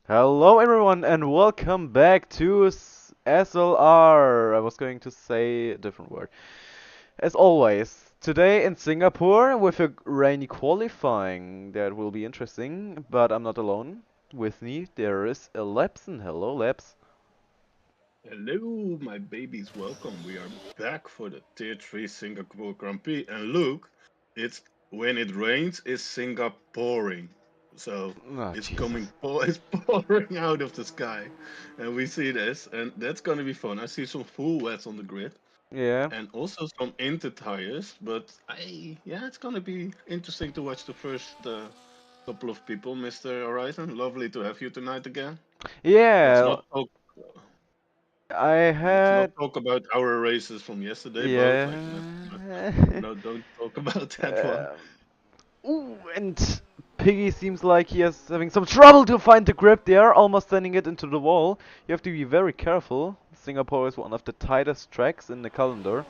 Hello everyone and welcome back to SLR. I was going to say a different word. As always, today in Singapore with a rainy qualifying that will be interesting, but I'm not alone. With me there is a Lepson. Hello Leps. Hello, my babies. Welcome. We are back for the Tier 3 Singapore Grand Prix. And look, it's when it rains, it's Singaporeing. So Oh it's jeez. it's pouring out of the sky. And we see this, and that's gonna be fun. I see some full wets on the grid Yeah. and also some inter tires. But yeah, it's gonna be interesting to watch the first couple of people, Mr. Horizon. Lovely to have you tonight again. Let's Yeah, not talk. I Let's not had talk about our races from yesterday, both. Like, yeah. no, don't talk about that one. um, Ooh, and Piggy seems like he is having some trouble to find the grip there, almost sending it into the wall. You have to be very careful. Singapore is one of the tightest tracks in the calendar.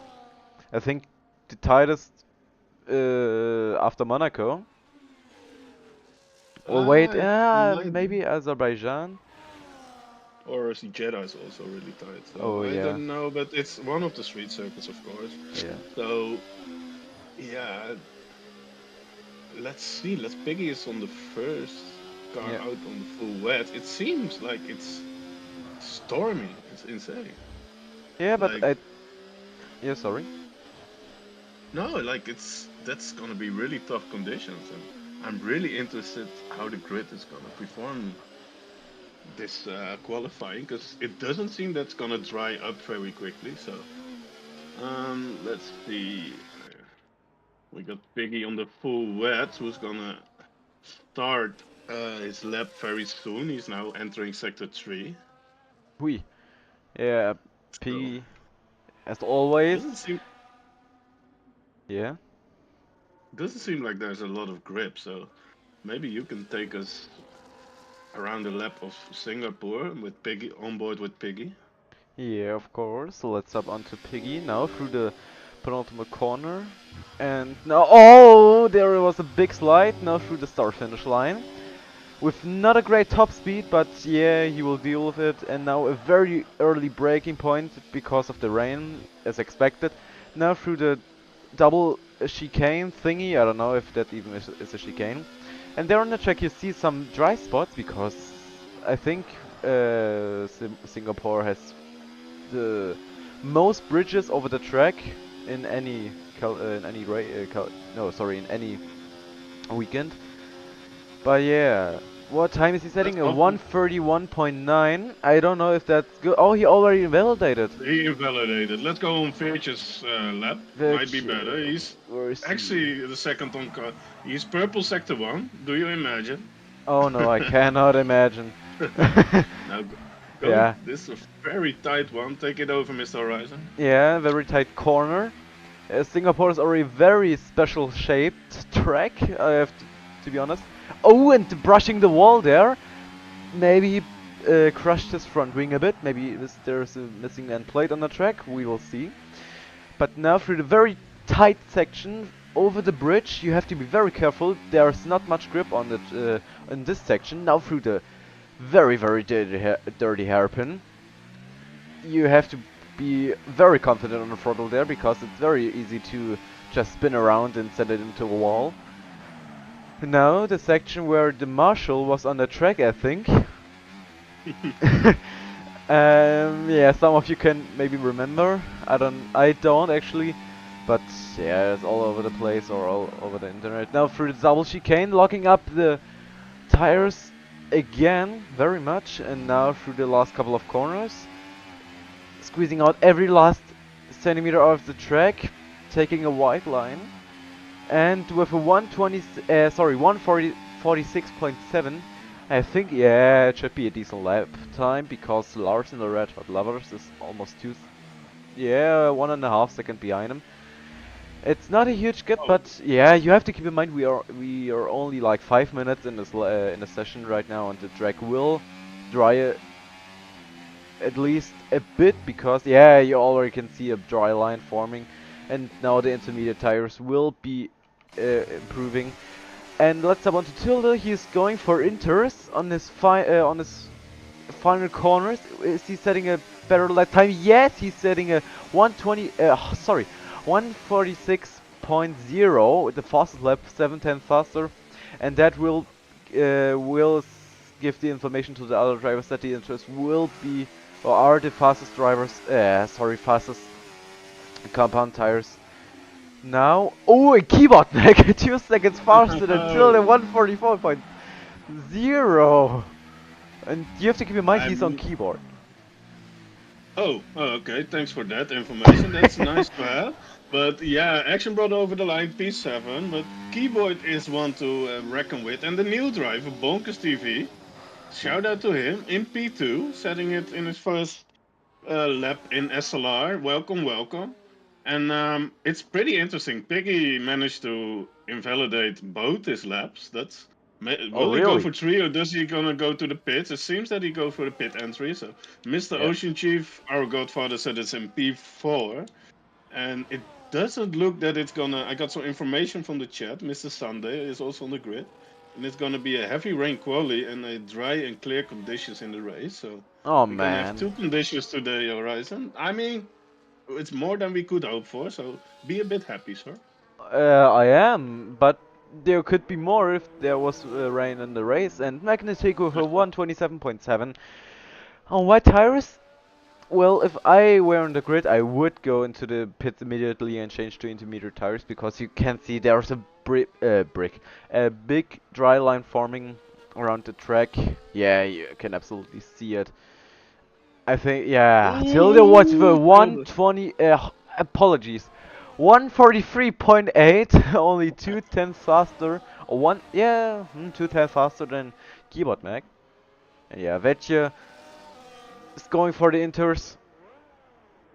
I think the tightest after Monaco. Or wait, It might be. maybe Azerbaijan. Or Jeddah is also really tight. So Oh I yeah, don't know, but it's one of the street circuits, of course. yeah, So yeah, let's see. Let's Piggy is on the first car yeah, out on the full wet. It seems like it's storming. It's insane. yeah. But Like I yeah, sorry. no, like it's that's gonna be really tough conditions, and I'm really interested how the grid is gonna perform this qualifying because it doesn't seem that's gonna dry up very quickly. So let's see. We got Piggy on the full wet, who's gonna start his lap very soon. He's now entering sector 3. We yeah, So Piggy as always. doesn't seem Yeah. doesn't seem like there's a lot of grip. So maybe you can take us around the lap of Singapore with Piggy on board with Piggy. Yeah, of course. So let's up onto Piggy now through the penultimate corner. And now, oh, there was a big slide now through the start finish line. With not a great top speed, but yeah, he will deal with it. And now a very early braking point because of the rain, as expected. Now through the double chicane thingy, I don't know if that even is a chicane. And there on the track you see some dry spots because I think Singapore has the most bridges over the track in any no, sorry, in any weekend. But yeah, what time is he Let's setting? A often 131.9. I don't know if that's good. Oh, he already validated. he invalidated. Let's go on Virtue's lap. Might be Which better. He's where is he? actually the second on car. He's purple sector 1. Do you imagine? Oh no, I cannot imagine. Now go. Yeah, This is a very tight one. Take it over, Mr. Horizon. yeah, very tight corner. Singapore is already very special shaped track. I have to be honest. Oh, and brushing the wall there. Maybe he crushed his front wing a bit. Maybe there's a missing end plate on the track. We will see. But now through the very tight section over the bridge, you have to be very careful. There's not much grip on it in this section. Now through the very dirty hairpin, you have to be very confident on the throttle there because it's very easy to just spin around and set it into a wall. Now the section where the marshal was on the track, I think. Yeah, some of you can maybe remember. I don't actually, but yeah, it's all over the place or all over the internet. Now through the double chicane, locking up the tires again very much, and now through the last couple of corners, squeezing out every last centimeter of the track, taking a wide line, and with a 146.7. I think, yeah, it should be a decent lap time because Lars in the Red Hot Lovers is almost yeah, 1.5 seconds behind him. It's not a huge gap, Oh, but yeah, you have to keep in mind we are only like 5 minutes in this in the session right now, and the track will dry at least a bit because yeah, you already can see a dry line forming, and now the intermediate tires will be improving. And let's step on to Tilde. He's going for inters on his final corners. Is he setting a better lap time? Yes, he's setting a 120. Sorry, 146.0 with the fastest lap, 7/10 faster, and that will give the information to the other drivers that the inters will be or are the fastest drivers. Sorry, fastest compound tires. Now, oh, a keyboard neck, 2 seconds faster than Tilde, 144.0. And you have to keep in mind he's on keyboard. Oh, okay. Thanks for that information. That's nice to have. But yeah, Action brought over the line P7, but keyboard is one to reckon with. And the new driver, Bonkers TV, shout out to him in P2, setting it in his first lap in SLR. Welcome, welcome. And it's pretty interesting. Piggy managed to invalidate both his laps. Oh, Will he go really? for 3 or does he gonna go to the pits? It seems that he go for the pit entry. So Mr. Yeah. Ocean Chief, our godfather, said it's in P4, and it doesn't look that it's gonna. I got some information from the chat. Mr. Sunday is also on the grid, and it's gonna be a heavy rain quali and a dry and clear conditions in the race. So Oh, we're gonna have man. 2 conditions today, Horizon. I mean, it's more than we could hope for. So be a bit happy, sir. I am, but there could be more if there was rain in the race. And Magnetic with a 127.7 on white tires. Well, if I were on the grid, I would go into the pits immediately and change to intermediate tires because you can see there's a a big dry line forming around the track. Yeah, you can absolutely see it. I think, yeah, Tilde was the Ooh, 120, apologies, 143.8, only 2 tenths faster, or yeah, 2 tenths faster than Keyboard Mag. And yeah, Vetje is going for the inters.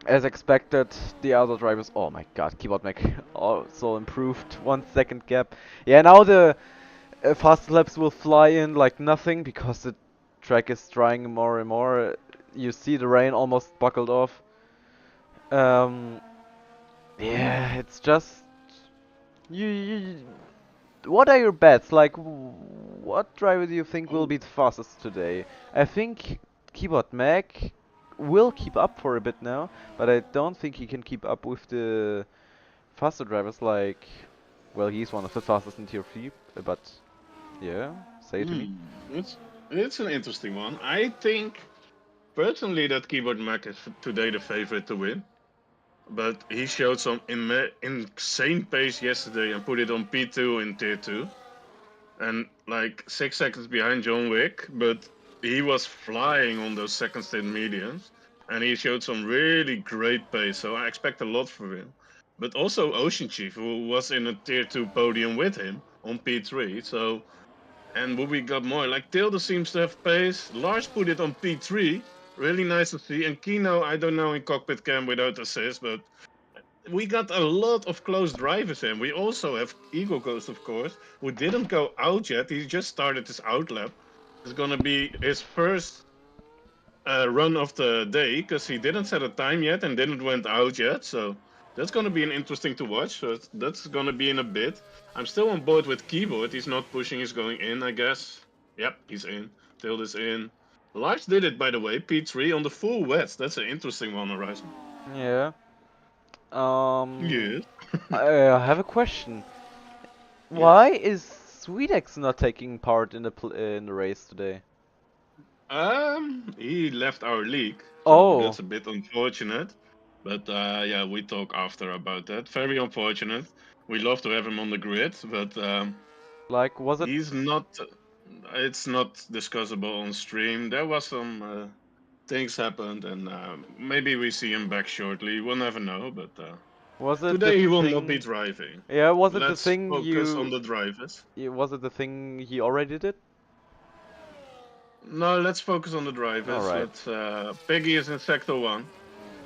As expected, the other drivers, oh my god, Keyboard Mag also improved, 1 second gap. Yeah, now the fast laps will fly in like nothing because the track is drying more and more. You see the rain almost buckled off. Um, yeah, it's just you. What are your bets? Like, what driver do you think will be the fastest today? I think Keyboard Mag will keep up for a bit now, but I don't think he can keep up with the faster drivers. Like, well, he's one of the fastest in Tier 3, but yeah, say it to me. Hmm, it's an interesting one. I think personally that Keyboard Mac is today the favorite to win. But he showed some insane pace yesterday and put it on P2 in Tier 2. And like 6 seconds behind John Wick, but he was flying on those second stint mediums. And he showed some really great pace, so I expect a lot from him. But also Ocean Chief, who was in a Tier 2 podium with him on P3. So, and what we got more, like Tilde seems to have pace. Lars put it on P3. Really nice to see. And Kino, I don't know in cockpit cam without assist, but we got a lot of close drivers in. We also have Eagle Ghost, of course, who didn't go out yet. He just started his outlap. It's gonna be his first run of the day because he didn't set a time yet and didn't went out yet. So that's gonna be an interesting to watch. So that's gonna be in a bit. I'm still on board with Keyboard. He's not pushing. He's going in, I guess. Yep, he's in. Tilda's in. Lars did it, by the way. P3 on the full wet. That's an interesting one, Horizon. Yeah. Um, Yes. I have a question. Yes. Why is Swedex not taking part in the race today? He left our league, so Oh, that's a bit unfortunate. But yeah, we talk after about that. Very unfortunate. We love to have him on the grid, but like was it he's not. It's not discussable on stream. There was some things happened, and maybe we see him back shortly. We'll never know. But was it the today he will not be thing? driving. Yeah, was it the Let's thing focus on the drivers. was it the thing he already did? No, let's focus on the All drivers. right. Let's. Peggy is in sector 1.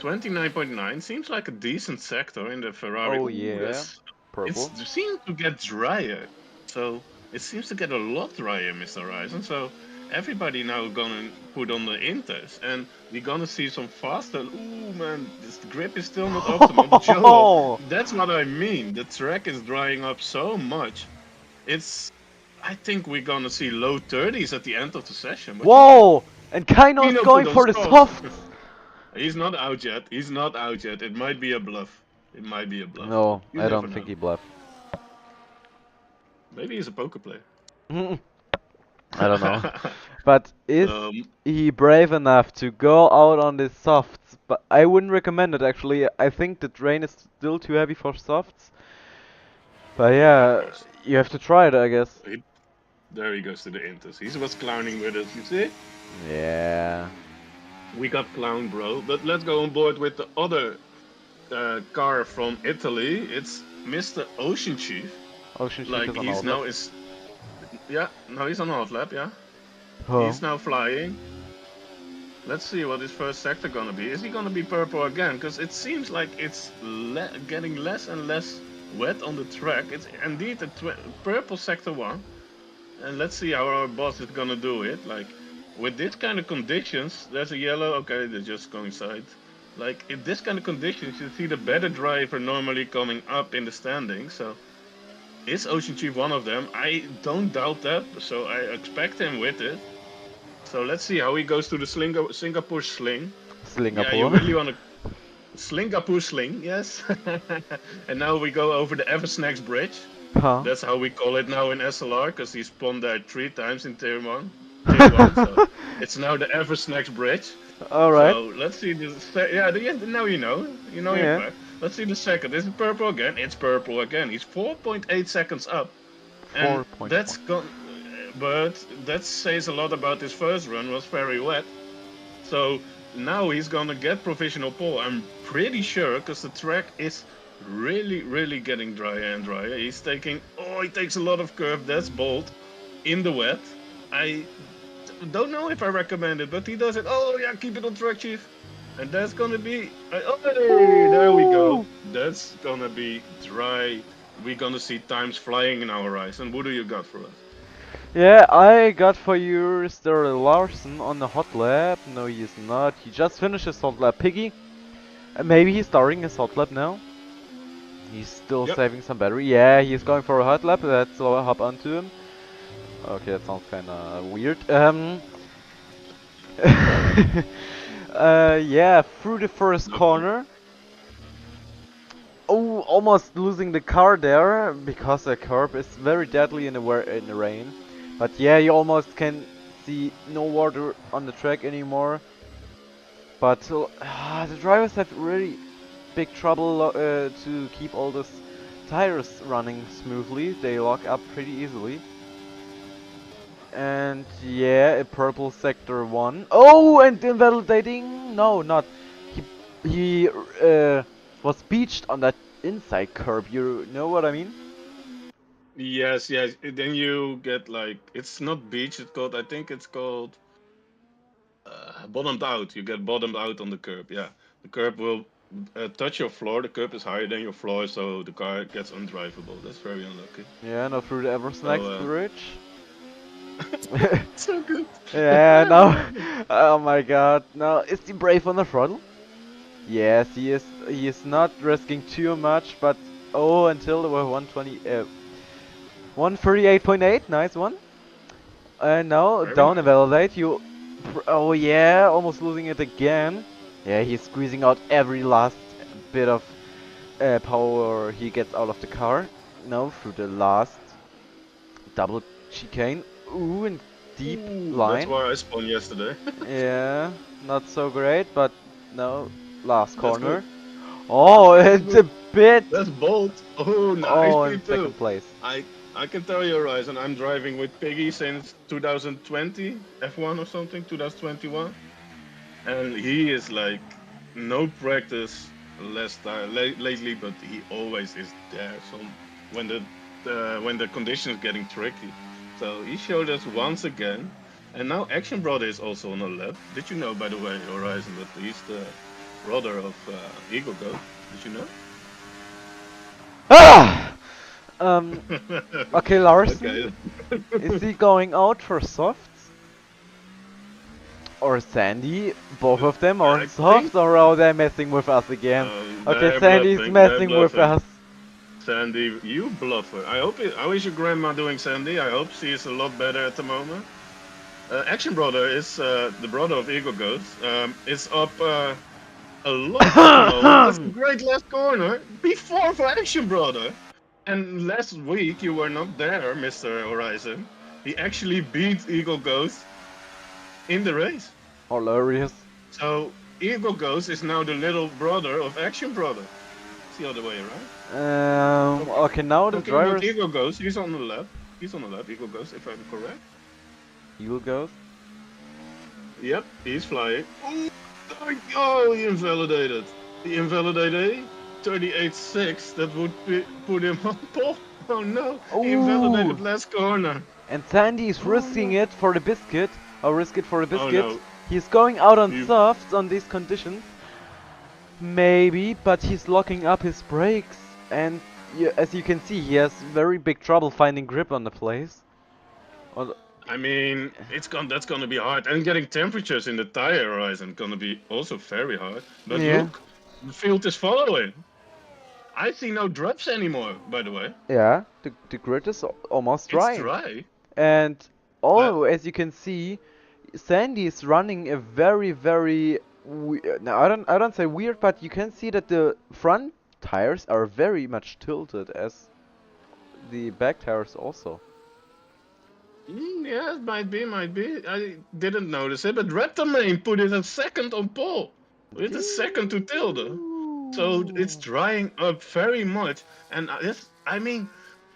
29.9 seems like a decent sector in the Ferrari. Oh Ooh, yeah, it purple. seems to get drier. So it seems to get a lot drier, Mr. Horizon. So everybody now gonna put on the inters, and we're gonna see some faster. Ooh man, this grip is still not optimal. But Joel, that's what I mean. The track is drying up so much. It's I think we're gonna see low 30s at the end of the session. What you think? Whoa! And Kaino's Kino going put on for the softs. softs! He's not out yet. He's not out yet. It might be a bluff. It might be a bluff, but No, you I never don't know. think he bluffed. Maybe he's a poker player. I don't know. But is um, he brave enough to go out on the softs? But I wouldn't recommend it actually. I think the drain is still too heavy for softs. But yeah, of yeah, course. you have to try it, I guess. There he goes to the Inters. He was clowning with us, you see? Yeah. We got clown, bro. But let's go on board with the other car from Italy. It's Mr. Ocean Chief. Ocean Chief Like is on he's outlet. now is yeah, now he's on hot lap, yeah. Oh. He's now flying. Let's see what his first sector gonna be. Is he gonna be purple again? Because it seems like it's getting less and less wet on the track. It's indeed a purple sector one. And let's see how our boss is gonna do it. Like, with this kind of conditions, there's a yellow, okay, they're just going side. Like, in this kind of conditions, you see the better driver normally coming up in the standings. So, is Ocean Chief one of them? I don't doubt that, so I expect him with it. So let's see how he goes to the Singapore sling. Yeah, you Singapore. really want to Singapore sling, yes. And now we go over the Eversnacks bridge. Huh? That's how we call it now in SLR, because he spawned there 3 times in tier 1. Tier 1, so it's now the Eversnacks bridge. Alright. So let's see this. Yeah, now you know. You know your Yeah. fact. Let's see the second. Is it purple again? It's purple again. He's 4.8 seconds up. And 4.4. that's gone. But that says a lot about his first run, was very wet. So now he's gonna get provisional pole. I'm pretty sure, because the track is really getting drier and drier. He takes a lot of curve. That's bold in the wet. I don't know if I recommend it, but he does it. Oh yeah, keep it on track, Chief. And that's gonna be. Oh, there we go. That's gonna be dry. We're gonna see times flying in our eyes. And what do you got for us? Yeah, I got for you Mr. Larson on the hot lap. No, he is not. He just finished his hot lap. Piggy. Maybe he's starting his hot lap now. He's still Yep. saving some battery. Yeah, he's going for a hot lap. Let's hop onto him. Okay, that sounds kinda weird. Yeah, through the first Okay. corner. Oh, almost losing the car there because the curb is very deadly in the rain. But yeah, you almost can see no water on the track anymore. But the drivers have really big trouble to keep all those tires running smoothly. They lock up pretty easily. And yeah, a purple sector 1. Oh, and invalidating? No, not. He was beached on that inside curb. You know what I mean? Yes. Then you get like it's not beach. It's called. I think it's called bottomed out. You get bottomed out on the curb. Yeah, the curb will touch your floor. The curb is higher than your floor, so the car gets undrivable. That's very unlucky. Yeah, now through the Eversnacks So bridge. so good. Yeah, I now. love it. Oh my god. Now, is he brave on the throttle? Yes, he is. He is not risking too much, but oh, until there were 138.8. Nice one. And now Very down nice. invalidate. Oh yeah, almost losing it again. Yeah, he's squeezing out every last bit of power he gets out of the car. Now through the last double chicane. Ooh, and deep Ooh, that's line. where I spawned yesterday. Yeah, not so great, but no, last That's good. corner. Oh, That's it's good. a bit. That's bold. Oh, nice Oh, in P2. second place. I I can tell you, Ryzen, I'm driving with Piggy since 2020 F1 or something, 2021, and he is like no practice less time lately, but he always is there. So when the conditions getting tricky, so he showed us once again, and now Action Brother is also on a lap. Did you know, by the way, Horizon, that he's the brother of Eagle Goat? Did you know? Ah! Um, okay, Larson. Okay. Is he going out for softs? Or Sandy? Both of them are I softs, think or are they messing with us again? Okay, they're Sandy's bluffing. They're messing with bluffing. us. Sandy, you bluffer. How is your grandma doing, Sandy? I hope she is a lot better at the moment. Action Brother is the brother of Eagle Ghost. Is up a lot at the moment. That's a great last corner before for Action Brother. And last week you were not there, Mr. Horizon. He actually beat Eagle Ghost in the race. Hilarious. So Eagle Ghost is now the little brother of Action Brother. It's the other way around. Okay, now the Talking about drivers. Eagle Ghost, he's on the lap. He's on the lap, Eagle Ghost, if I'm correct. Eagle goes. Yep, he's flying. Oh, he invalidated. He invalidated 38.6. That would put him on pole. Oh no, he Ooh! invalidated last corner. And Sandy is Oh risking no. it for the biscuit. Or risk it for the Oh biscuit. no. He's going out on He, softs on these conditions. Maybe, but he's locking up his brakes. And as you can see, he has very big trouble finding grip on the place. Or I mean, that's gonna be hard. And getting temperatures in the tire horizon gonna be also very hard. But yeah. look, the field is following. I see no drops anymore, by the way. Yeah, the grid is almost It's dry. dry. And But oh, as you can see, Sandy is running a very no, I don't say weird, but you can see that the front tires are very much tilted as the back tires also. yeah, it might be, might be. I didn't notice it, but Reptamane put it a second on pole. With a second to Tilde. So it's Ooh. drying up very much. And I mean,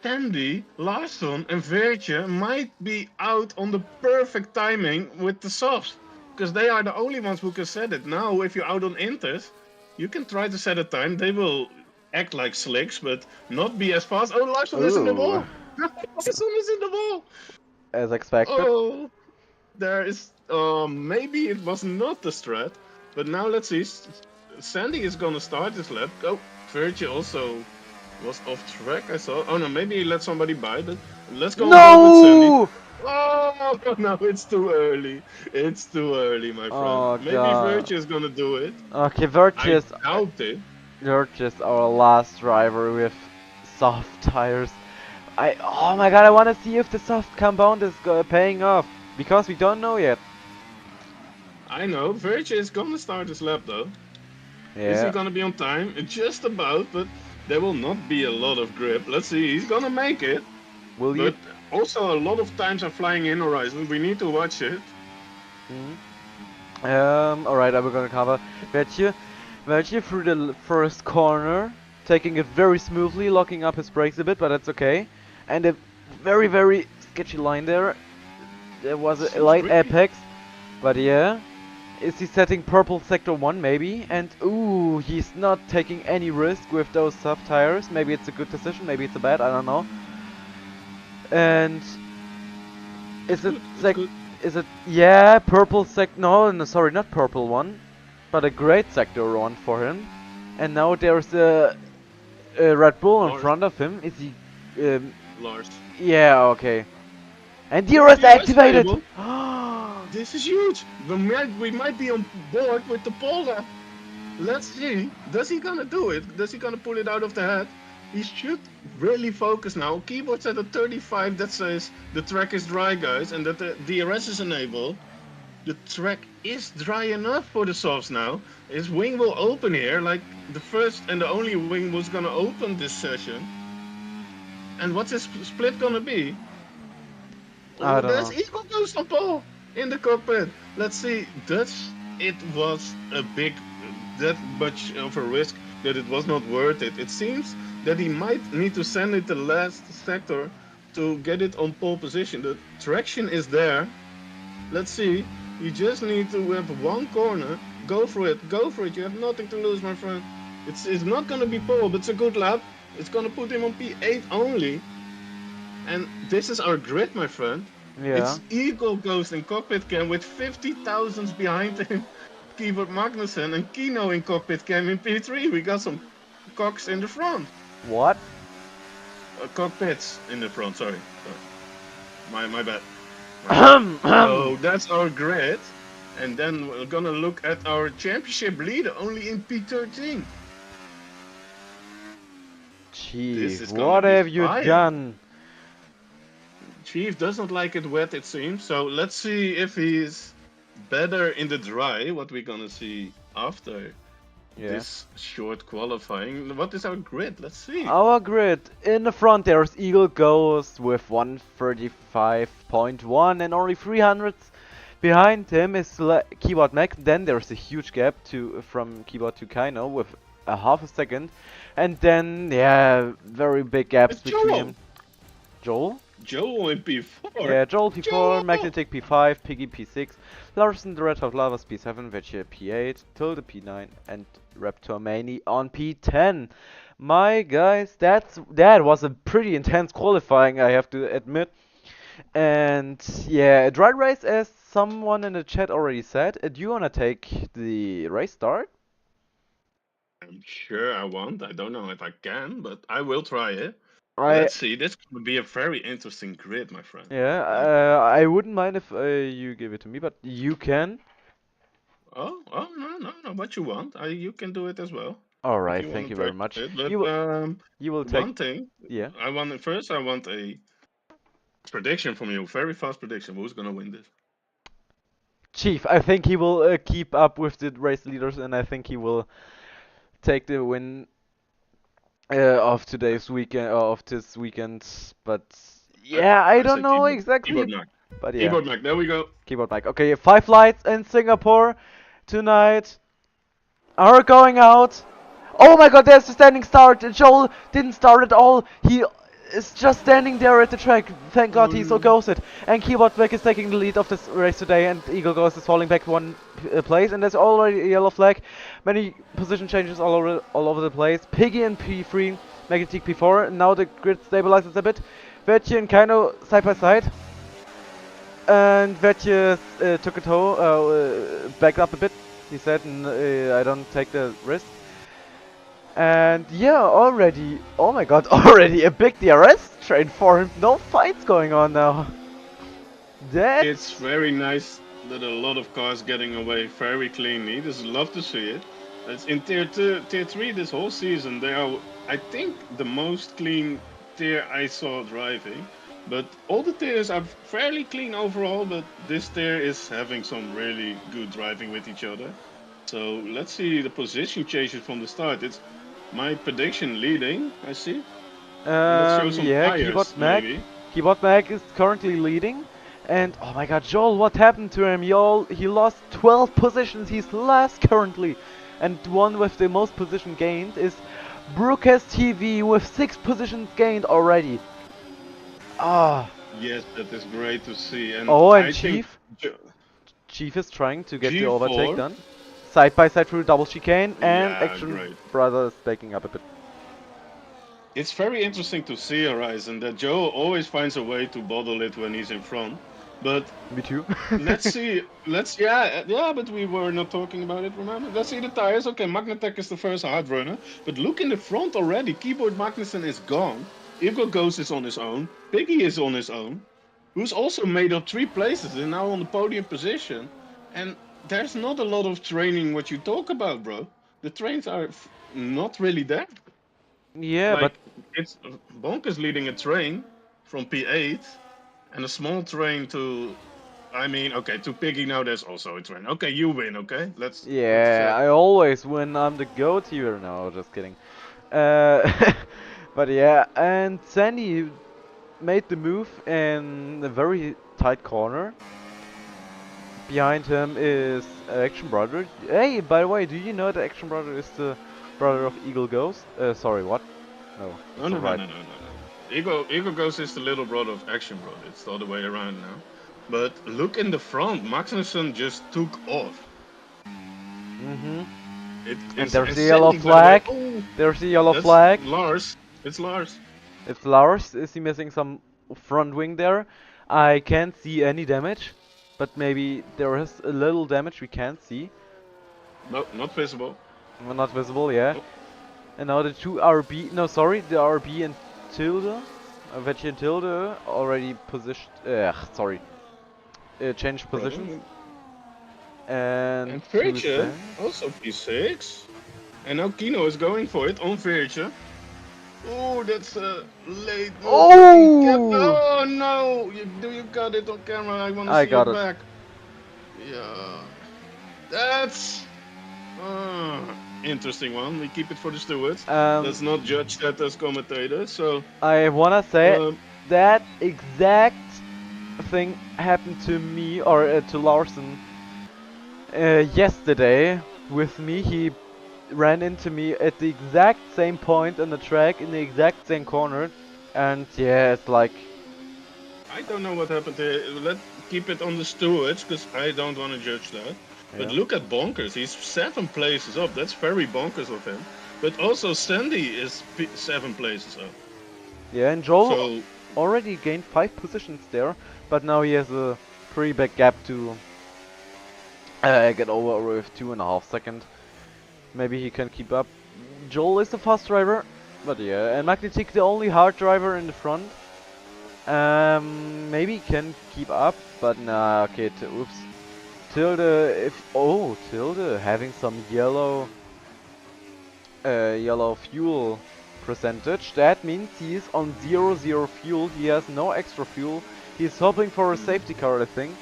Tandy, Larsson, and Veertje might be out on the perfect timing with the softs. Because they are the only ones who can set it. Now, if you're out on Inters, you can try to set a time. They will act like slicks, but not be as fast. Oh, Larsson is in the Ooh. wall! Larsson is in the wall! As expected. Oh, there is. Maybe it was not the strat, but now let's see. Sandy is gonna start this lap. Oh, Virgil also was off track. I saw. Oh no, maybe he let somebody by. But let's go on board with Sandy. No! Oh no, it's too early. It's too early, my friend. Oh Maybe god. Virgil is gonna do it. Okay, I doubt it. Virtus, our last driver with soft tires. Oh my god, I want to see if the soft compound is paying off because we don't know yet. I know Virgil is gonna start this lap though. Is he Yeah. gonna be on time? Just about, but there will not be a lot of grip. Let's see, he's gonna make it. Will you? But also a lot of times are flying in horizon. We need to watch it. Alright, I'm gonna cover Vertier through the first corner, taking it very smoothly, locking up his brakes a bit, but that's okay. And a very sketchy line there. There was a Seems light tricky. apex, but yeah. Is he setting purple sector 1 maybe? And ooh, he's not taking any risk with those soft tires. Maybe it's a good decision, maybe it's a bad, I don't know. And is it Good. is it yeah, purple no, sorry, not purple one, but a great sector 1 for him. And now there's a Red Bull in Lars. front of him. Is he Lars. yeah, okay. And DRS activated! Stable. This is huge. We might be on board with the pole lap. Let's see. Does he gonna do it? Does he gonna pull it out of the head? He should really focus now. Keyboard's at a 35 that says the track is dry, guys, and that the DRS is enabled. The track is dry enough for the softs now. His wing will open here, like the first and the only wing was gonna open this session. And what's his split gonna be? I Oh, don't there's know. Eagle Ghost on pole in the cockpit. Let's see. It was that much of a risk that it was not worth it. It seems that he might need to send it the last sector to get it on pole position. The traction is there. Let's see. You just need to have one corner. Go for it. Go for it. You have nothing to lose, my friend. It's not gonna be pole, but it's a good lap. It's gonna put him on P8 only. And this is our grid, my friend. Yeah. It's Eagle Ghost in cockpit cam with 50,000 behind him. Keyboard Magnussen and Kino in cockpit cam in P3. We got some cocks in the front. What? Cockpits in the front, sorry. My bad. So So that's our grid. And then we're gonna look at our championship leader only in P13. This Chief, is gonna what be have you fire. done? Chief doesn't like it wet, it seems. So let's see if he's better in the dry. What we're gonna see after Yeah. this short qualifying. What is our grid? Let's see. Our grid, in the front there's Eagle Ghost with 135.1 and only 300s. Behind him is Keyboard Mac, then there's a huge gap from Keyboard to Kaino with a half a second. And then, yeah, very big gaps It's between Joel. him. Joel? Joel in P4. Yeah, Joel P4, Joel! Magnetic P5, Piggy P6, Larson the Red Hot Lavas P7, Veggie P8, Tilde P9, and Raptor Mani on P10. My guys, that was a pretty intense qualifying, I have to admit. And yeah, a dry race, as someone in the chat already said. Do you wanna take the race start? I'm sure I want. I don't know if I can, but I will try it. I Let's see. This could be a very interesting grid, my friend. yeah, Like, I wouldn't mind if you give it to me, but you can. oh, no. What you want? You can do it as well All if right, you want thank to you very practice much. it. You But will you will take one thing, yeah. I want first. I want a prediction from you. Very fast prediction. Who's gonna win this? Chief, I think he will keep up with the race leaders, and I think he will take the win of today's weekend, of this weekend. But yeah, I I don't say know keyboard exactly. Mac. But yeah, Keyboard Mac. There we go. keyboard mic. Okay, 5 lights in Singapore tonight are going out. Oh my god, there's a standing start. Joel didn't start at all. He is just standing there at the track. Thank god Oh he's so no. ghosted. And Keyboard Back is taking the lead of this race today, and Eagle Ghost is falling back one place. And there's already a yellow flag. Many position changes all over the place. Piggy in P3, Magnetic P4. Now the grid stabilizes a bit. Vetje and Kaino side by side. And Vetje took a toe, backed up a bit. He said, I don't take the risk. And yeah, already, oh my god, already a big DRS train for him. No fights going on now. It's That's very nice that a lot of cars getting away very cleanly. Just love to see it. It's in tier 3 this whole season. They are, I think, the most clean tier I saw driving. But all the tiers are fairly clean overall, but this tier is having some really good driving with each other. So let's see the position changes from the start. It's my prediction leading, I see. Let's show some yeah, tires, maybe. Keyboard Mag is currently leading. And oh my god, Joel, what happened to him? He lost 12 positions, he's last currently. And the one with the most position gained is Brookes TV with 6 positions gained already. Ah. Yes, that is great to see. And Oh, and I think Chief is trying to get the overtake G4, done. Side by side through double chicane, and yeah, Action great. Brother is backing up a bit. It's very interesting to see, Horizon, that Joe always finds a way to bottle it when he's in front. But Me too. let's see. Yeah, but we were not talking about it, remember? Let's see the tires. Okay, Magnatech is the first hard runner. But look in the front already. Keyboard Magnussen is gone. Eagle Ghost is on his own. Piggy is on his own. Who's also made up 3 places and now on the podium position. And there's not a lot of training what you talk about, bro. The trains are not really there. Yeah, but Like, it's Bonk is leading a train from P8 and a small train to, I mean, okay, to Piggy now there's also a train. Okay, you win, okay? Let's yeah, I always win. I'm the goat here. No, just kidding. Uh, but yeah, and Sandy made the move in a very tight corner. Behind him is Action Brother. Hey, by the way, do you know that Action Brother is the brother of Eagle Ghost? Sorry, what? No, No, that's not right. no. Eagle Ghost is the little brother of Action Brother. It's the other way around now. But look in the front. Magnussen just took off. Mm-hmm. And It's there's the yellow ascending, by flag. the way. Oh, There's the yellow that's flag. Lars. It's Lars. It's Lars. Is he missing some front wing there? I can't see any damage, but maybe there is a little damage we can't see. No, not visible. Well, not visible, yeah. Oh, And now the two RB, no, sorry, the RB and Tilde, Veggie and Tilde already positioned, sorry, changed positions. And and who's Virtue, there? also P6. And now Kino is going for it on Virtue. Oh, that's a late move, but he kept. Oh! Oh no! You got it on camera? I want to I see got it it. back. Yeah, that's interesting one. We keep it for the stewards. Um, Let's not judge that as commentators. So, I wanna say um, that exact thing happened to me or to Larson yesterday with me. He ran into me at the exact same point on the track in the exact same corner, and yeah, it's like I don't know what happened there. Let's keep it on the stewards because I don't want to judge that. But yeah, look at Bonkers. He's 7 places up. That's very bonkers of him. But also Sandy is 7 places up. yeah, and Joel So already gained 5 positions there, but now he has a pretty big gap to get over with 2.5 seconds. Maybe he can keep up. Joel is a fast driver, but yeah, and Magnetic the only hard driver in the front. Maybe he can keep up, but nah, okay, oops. Tilde having some yellow fuel percentage. That means he is on 0 fuel. He has no extra fuel. He's hoping for a safety car, I think.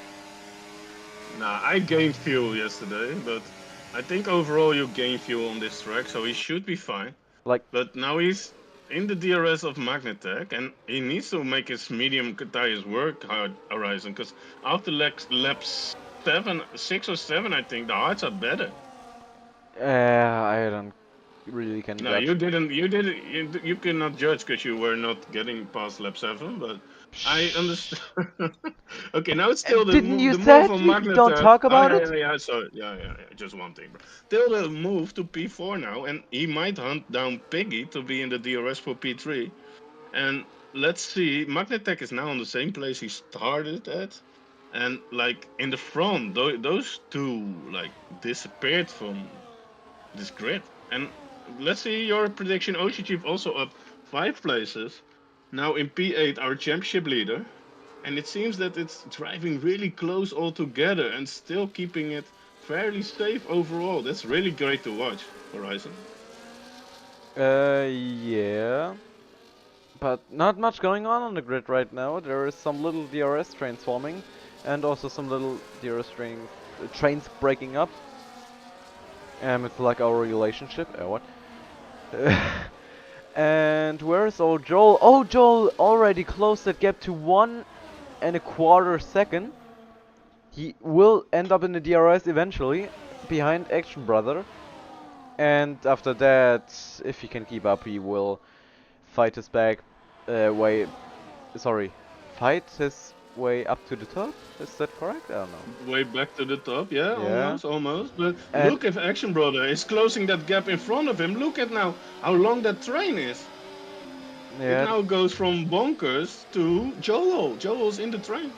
nah, I gained fuel yesterday, but I think overall you gain fuel on this track, so he should be fine. Like, But now he's in the DRS of Magnetech, and he needs to make his medium tires work hard, Horizon, because after laps 6 or 7, I think the hards are better. I don't really can No, judge. you didn't. You cannot judge because you were not getting past lap 7. But I Shh. understand. Okay, now it's still Didn't you the move said on we don't Magnetech. talk Oh about yeah, it? yeah, yeah. Sorry, yeah. Just one thing, bro. Still the move to P4 now, and he might hunt down Piggy to be in the DRS for P3. And let's see, Magnetech is now on the same place he started at, and like in the front, those two like disappeared from this grid. And let's see your prediction. Ocean Chief also up 5 places. Now in P8, our championship leader. And it seems that it's driving really close all together and still keeping it fairly safe overall. That's really great to watch, Horizon. Yeah. But not much going on the grid right now. There is some little DRS trains forming, and also some little trains breaking up. It's like our relationship. What? And where's old Joel? Oh, Joel already closed that gap to 1.25 seconds. He will end up in the DRS eventually, behind Action Brother. And after that, if he can keep up, he will fight his back way. Sorry, fight his way up to the top. Is that correct? I don't know. Way back to the top, yeah, Yeah, almost. But and look if Action Brother is closing that gap in front of him. Look at now how long that train is. It yeah, now goes from Bonkers to Joel. Joel's in the train.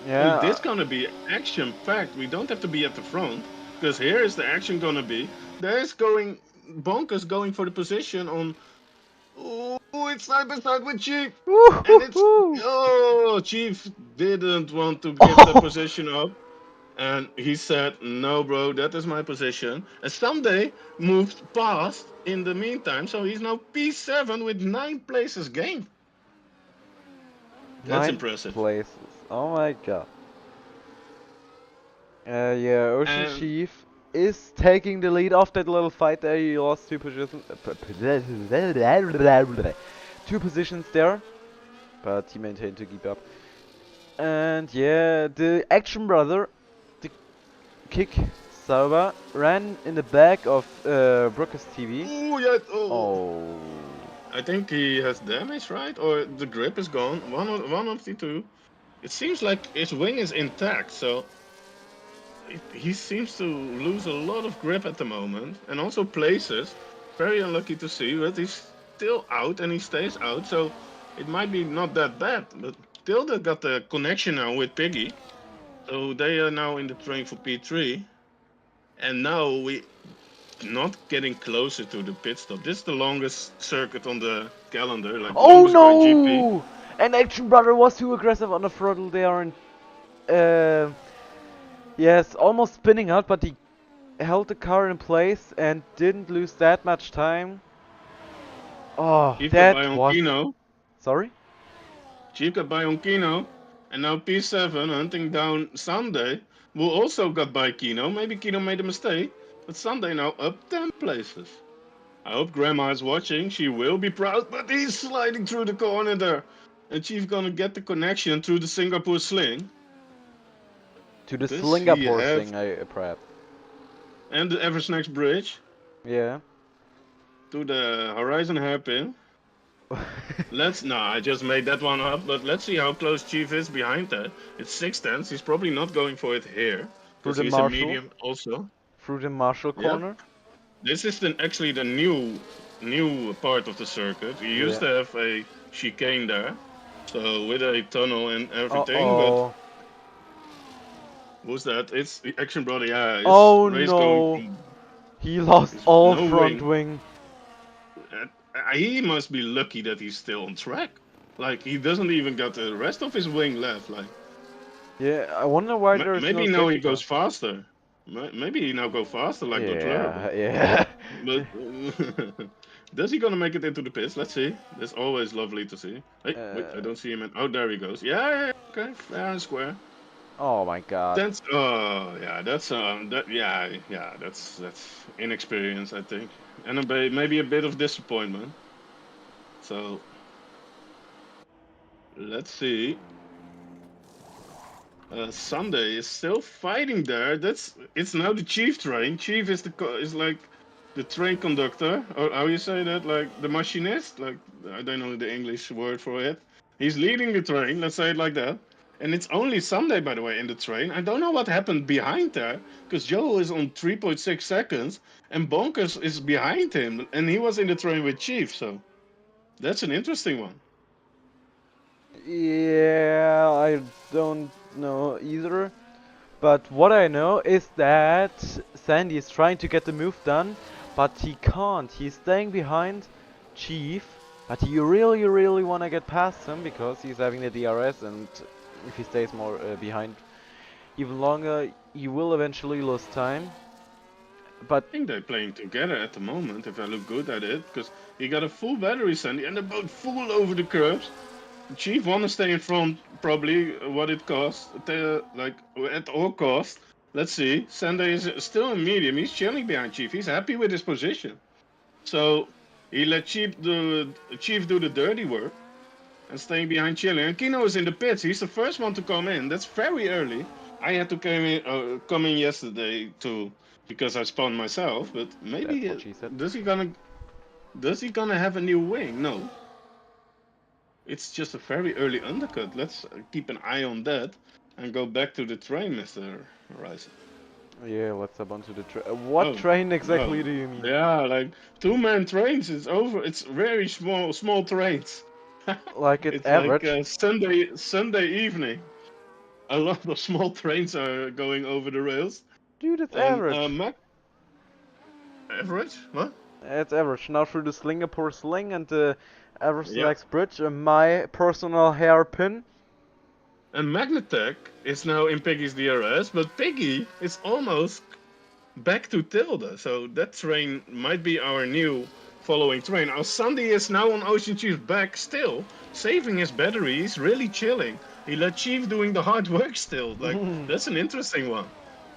So yeah, this gonna be action packed. We don't have to be at the front because here is the action gonna be. There's going Bonkers going for the position on. Oh, it's side by side with Chief, and it's woo-hoo-hoo. Chief didn't want to give the position up, and he said, "No, bro, that is my position." And someday moved past in the meantime, so he's now P7 with 9 places gained. That's Nine impressive. places. Oh my god. Yeah, Ocean And Chief is taking the lead off that little fight there. He lost 2 positions. 2 positions there, but he maintained to keep up. And yeah, the Action Brother, the Kick Sauber, ran in the back of Brooker's TV. oh yeah, oh. Oh. I think he has damage, right? Or the grip is gone. One of the two. It seems like his wing is intact, so he seems to lose a lot of grip at the moment, and also places. Very unlucky to see, but he's still out and he stays out, so it might be not that bad. But still, they got the connection now with Piggy, so they are now in the train for P3, and now we not getting closer to the pit stop. This is the longest circuit on the calendar, like Oh longest going GP. no! And Action Brother was too aggressive on the throttle there and yes, almost spinning out, but he held the car in place and didn't lose that much time. Oh, Chief got by that on was... Kino. Sorry? Chief got by on Kino. And now P7 hunting down Sunday, who also got by Kino. Maybe Kino made a mistake, but Sunday now up 10 places. I hope Grandma is watching. She will be proud, but he's sliding through the corner there. And Chief gonna get the connection through the Singapore sling. To the Does he Singapore have... thing, perhaps. And the Eversnax Bridge Yeah. to the Horizon hairpin. I just made that one up, but let's see how close Chief is behind that. It's 6 tenths. He's probably not going for it here Through because the he's a Marshall. medium also. Through the Marshall Yep. corner. This is actually the new part of the circuit. We used to have a chicane there, so with a tunnel and everything. But who's that? It's the Action Brother. Yeah, it's Oh race going no! from... He lost It's all no front wing. wing. He must be lucky that he's still on track. Like, he doesn't even got the rest of his wing left. Like, Yeah, I wonder why there's maybe no now he safety car. goes faster. Maybe he now go faster like Leclerc. Yeah. But does he gonna make it into the pits? Let's see. That's always lovely to see. Hey, wait, I don't see him. Oh, there he goes. Yeah, okay, fair and square. Oh my god. That's that's inexperience, I think, and maybe a bit of disappointment. So let's see. Sunday is still fighting there. It's now the chief train. Chief is is like the train conductor, or how you say that, like the machinist. Like, I don't know the English word for it. He's leading the train. Let's say it like that. And it's only Sunday, by the way, in the train. I don't know what happened behind there, because Joe is on 3.6 seconds, and Bonkers is behind him, and he was in the train with Chief. So that's an interesting one. Yeah, I don't know either. But what I know is that Sandy is trying to get the move done, but he can't. He's staying behind Chief, but he really want to get past him because he's having the DRS, and if he stays more behind even longer, he will eventually lose time. But I think they're playing together at the moment, if I look good at it, because he got a full battery, Sandy, and they're both full over the curbs. Chief want to stay in front, probably, what it costs, like, at all cost. Let's see. Sandy is still in medium. He's chilling behind Chief. He's happy with his position. So he let Chief do the dirty work and staying behind chilling. And Kino is in the pits. He's the first one to come in. That's very early. I had to come in yesterday too because I spawned myself. But that's maybe what she said. does he gonna have a new wing? No. It's just a very early undercut. Let's keep an eye on that and go back to the train, Mr. Rice. Yeah, let's hop onto the train. What Oh, train exactly oh, do you mean? yeah, like two-man trains. It's over. It's very small trains. Like it's It's like average? Sunday evening. A lot of small trains are going over the rails. Dude, it's And average. Mac average? What? It's average. Now through the Singapore Sling and the Yeah. Everslex Bridge, my personal hairpin. And Magnetech is now in Piggy's DRS, but Piggy is almost back to Tilda. So that train might be our new following train. Our Sandy is now on Ocean Chief's back still, saving his battery. He's really chilling. He let Chief doing the hard work still. Like, that's an interesting one.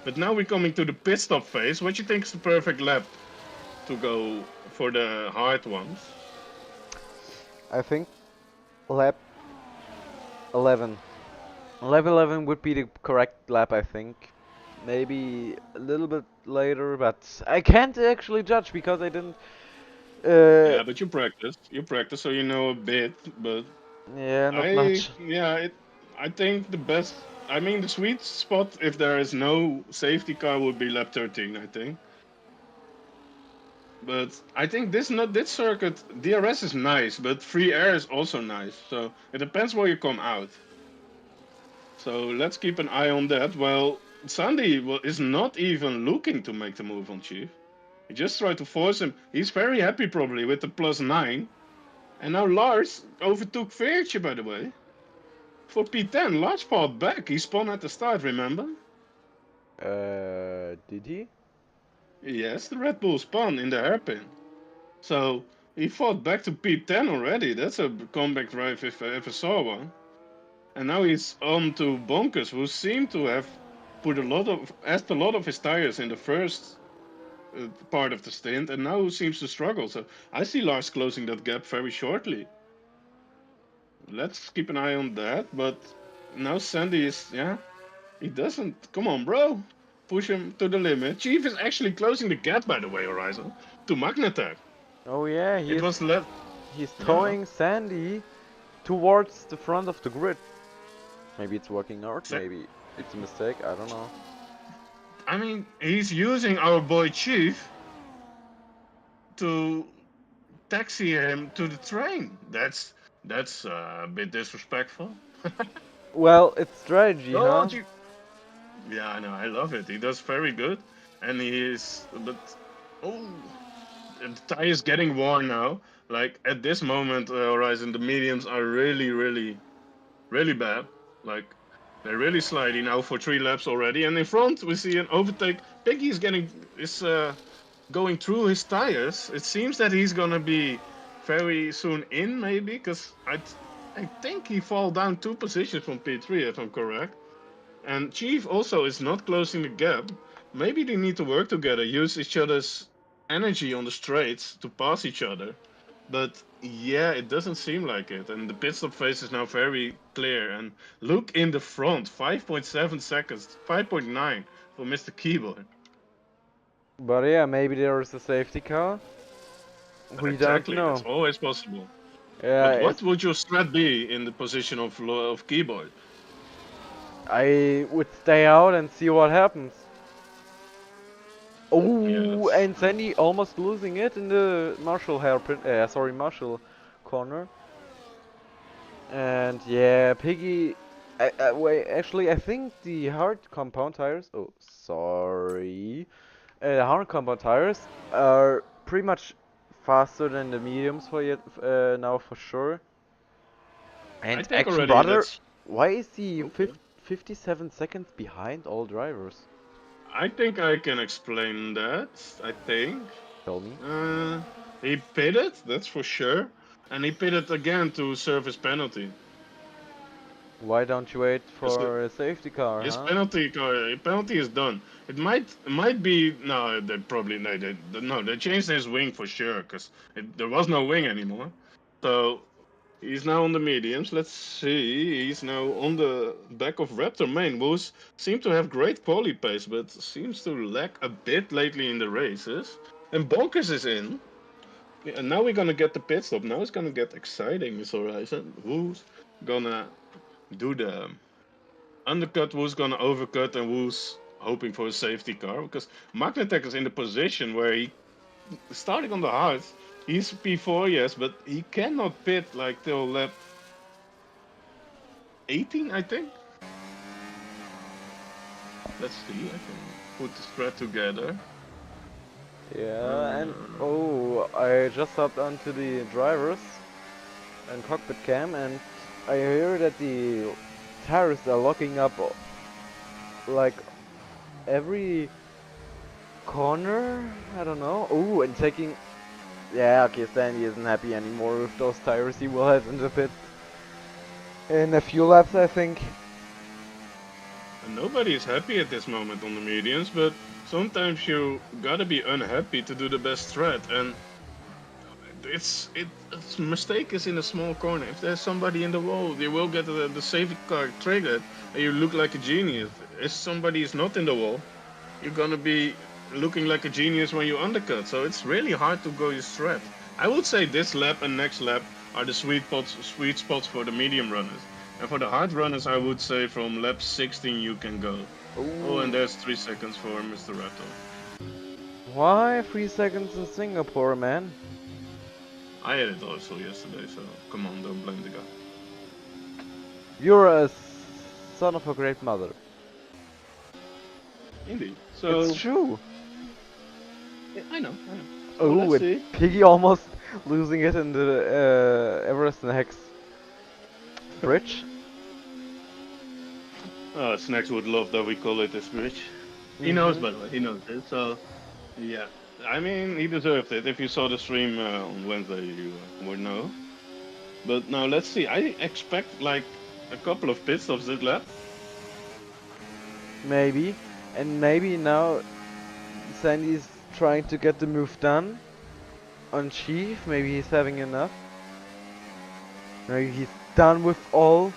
But now we're coming to the pit stop phase. What do you think is the perfect lap to go for the hard ones? I think lap 11. Lap 11 would be the correct lap, I think. Maybe a little bit later, but I can't actually judge because I didn't. Yeah, but you practice, so you know a bit. But Yeah, not much. I think the best. I mean, the sweet spot if there is no safety car would be lap 13. I think. But I think this circuit DRS is nice, but free air is also nice. So it depends where you come out. So let's keep an eye on that. Well, Sandy is not even looking to make the move on Chief. He just tried to force him. He's very happy probably with the +9. And now Lars overtook Veertje, by the way. For P10, Lars fought back. He spun at the start, remember? Did he? Yes, the Red Bull spun in the hairpin. So He fought back to P10 already. That's a comeback drive if I ever saw one. And now he's on to Bonkers, who seemed to have asked a lot of his tires in the first part of the stint, and now seems to struggle. So I see Lars closing that gap very shortly. Let's keep an eye on that. But now Sandy is, yeah, he doesn't. Come on, bro. Push him to the limit. Chief is actually closing the gap, by the way, Horizon, to Magnetech. Oh yeah, It was left. he's Yeah. towing Sandy towards the front of the grid. Maybe it's working out, maybe it's a mistake, I don't know. I mean, he's using our boy Chief to taxi him to the train. That's a bit disrespectful. Well, it's strategy, huh? Told you. Yeah, I know. I love it. He does very good, and he is. But oh, the tire is getting worn now. Like at this moment, Horizon, the mediums are really, really, really bad. Like they're really slidey now for 3 laps already. And in front, we see an overtake. Piggy is going through his tires. It seems that he's gonna be very soon in, maybe, because I think he fall down 2 positions from P3 if I'm correct. And Chief also is not closing the gap. Maybe they need to work together, use each other's energy on the straights to pass each other. But yeah, it doesn't seem like it. And the pit stop phase is now very clear. And look in the front, 5.7 seconds, 5.9 for Mr. Keyboard. But yeah, maybe there is a safety car. We don't Exactly, that's know. always possible. Yeah, But what would your strat be in the position of Keyboard? I would stay out and see what happens. Yeah, Oh, that's and Sandy almost losing it in the Marshall hairpin. Sorry, Marshall corner. And yeah, Piggy. Wait, actually, I think the hard compound tires. Oh, sorry. The hard compound tires are pretty much faster than the mediums for yet now for sure. I And think Action already Brother, that's why is he okay. 57 seconds behind all drivers? I think I can explain that. I think Tell me. uh, he pitted, that's for sure, and he pitted again to serve his penalty. Why don't you wait Because for a safety car, his huh? penalty is done. It might be no. They probably no. They changed his wing for sure because there was no wing anymore. So he's now on the mediums. Let's see. He's now on the back of Raptor Main, who seems to have great quali pace, but seems to lack a bit lately in the races. And Bonkers is in. Yeah, and now we're gonna get the pit stop. Now it's gonna get exciting, Miss Horizon. Who's gonna do the undercut, who's gonna overcut, and who's hoping for a safety car? Because Magnetech is in the position where he starting on the hard. He's P4, yes, but he cannot pit like till lap 18, I think. Let's see. I can put the strat together. Yeah, and oh, I just hopped onto the drivers and cockpit cam, and I hear that the tires are locking up like every corner. I don't know. Oh, and taking. Yeah, okay, Sandy isn't happy anymore with those tires he will have in the pit in a few laps, I think. And nobody is happy at this moment on the mediums, but sometimes you gotta be unhappy to do the best strat. And it's mistake is in a small corner. If there's somebody in the wall, you will get the safety car triggered, and you look like a genius. If somebody is not in the wall, you're gonna be looking like a genius when you undercut. So it's really hard to go your strat. I would say this lap and next lap are the sweet spots for the medium runners. And for the hard runners, I would say from lap 16 you can go. Oh, and Ooh. there's 3 seconds for Mr. Ratto. Why 3 seconds in Singapore, man? I had it also yesterday, so come on, don't blame the guy. You're a son of a great mother. Indeed. It's So true. yeah, I know. So Oh, let's and see. Piggy almost losing it in the Everest and Hex bridge. Snacks would love that we call it this bridge. He knows, by the way. He knows it. So yeah. I mean, he deserved it. If you saw the stream on Wednesday, you would know. But now let's see. I expect like a couple of pit stops this lap. Maybe. And maybe now Sandy's trying to get the move done on Chief. Maybe he's having enough. Maybe he's done with all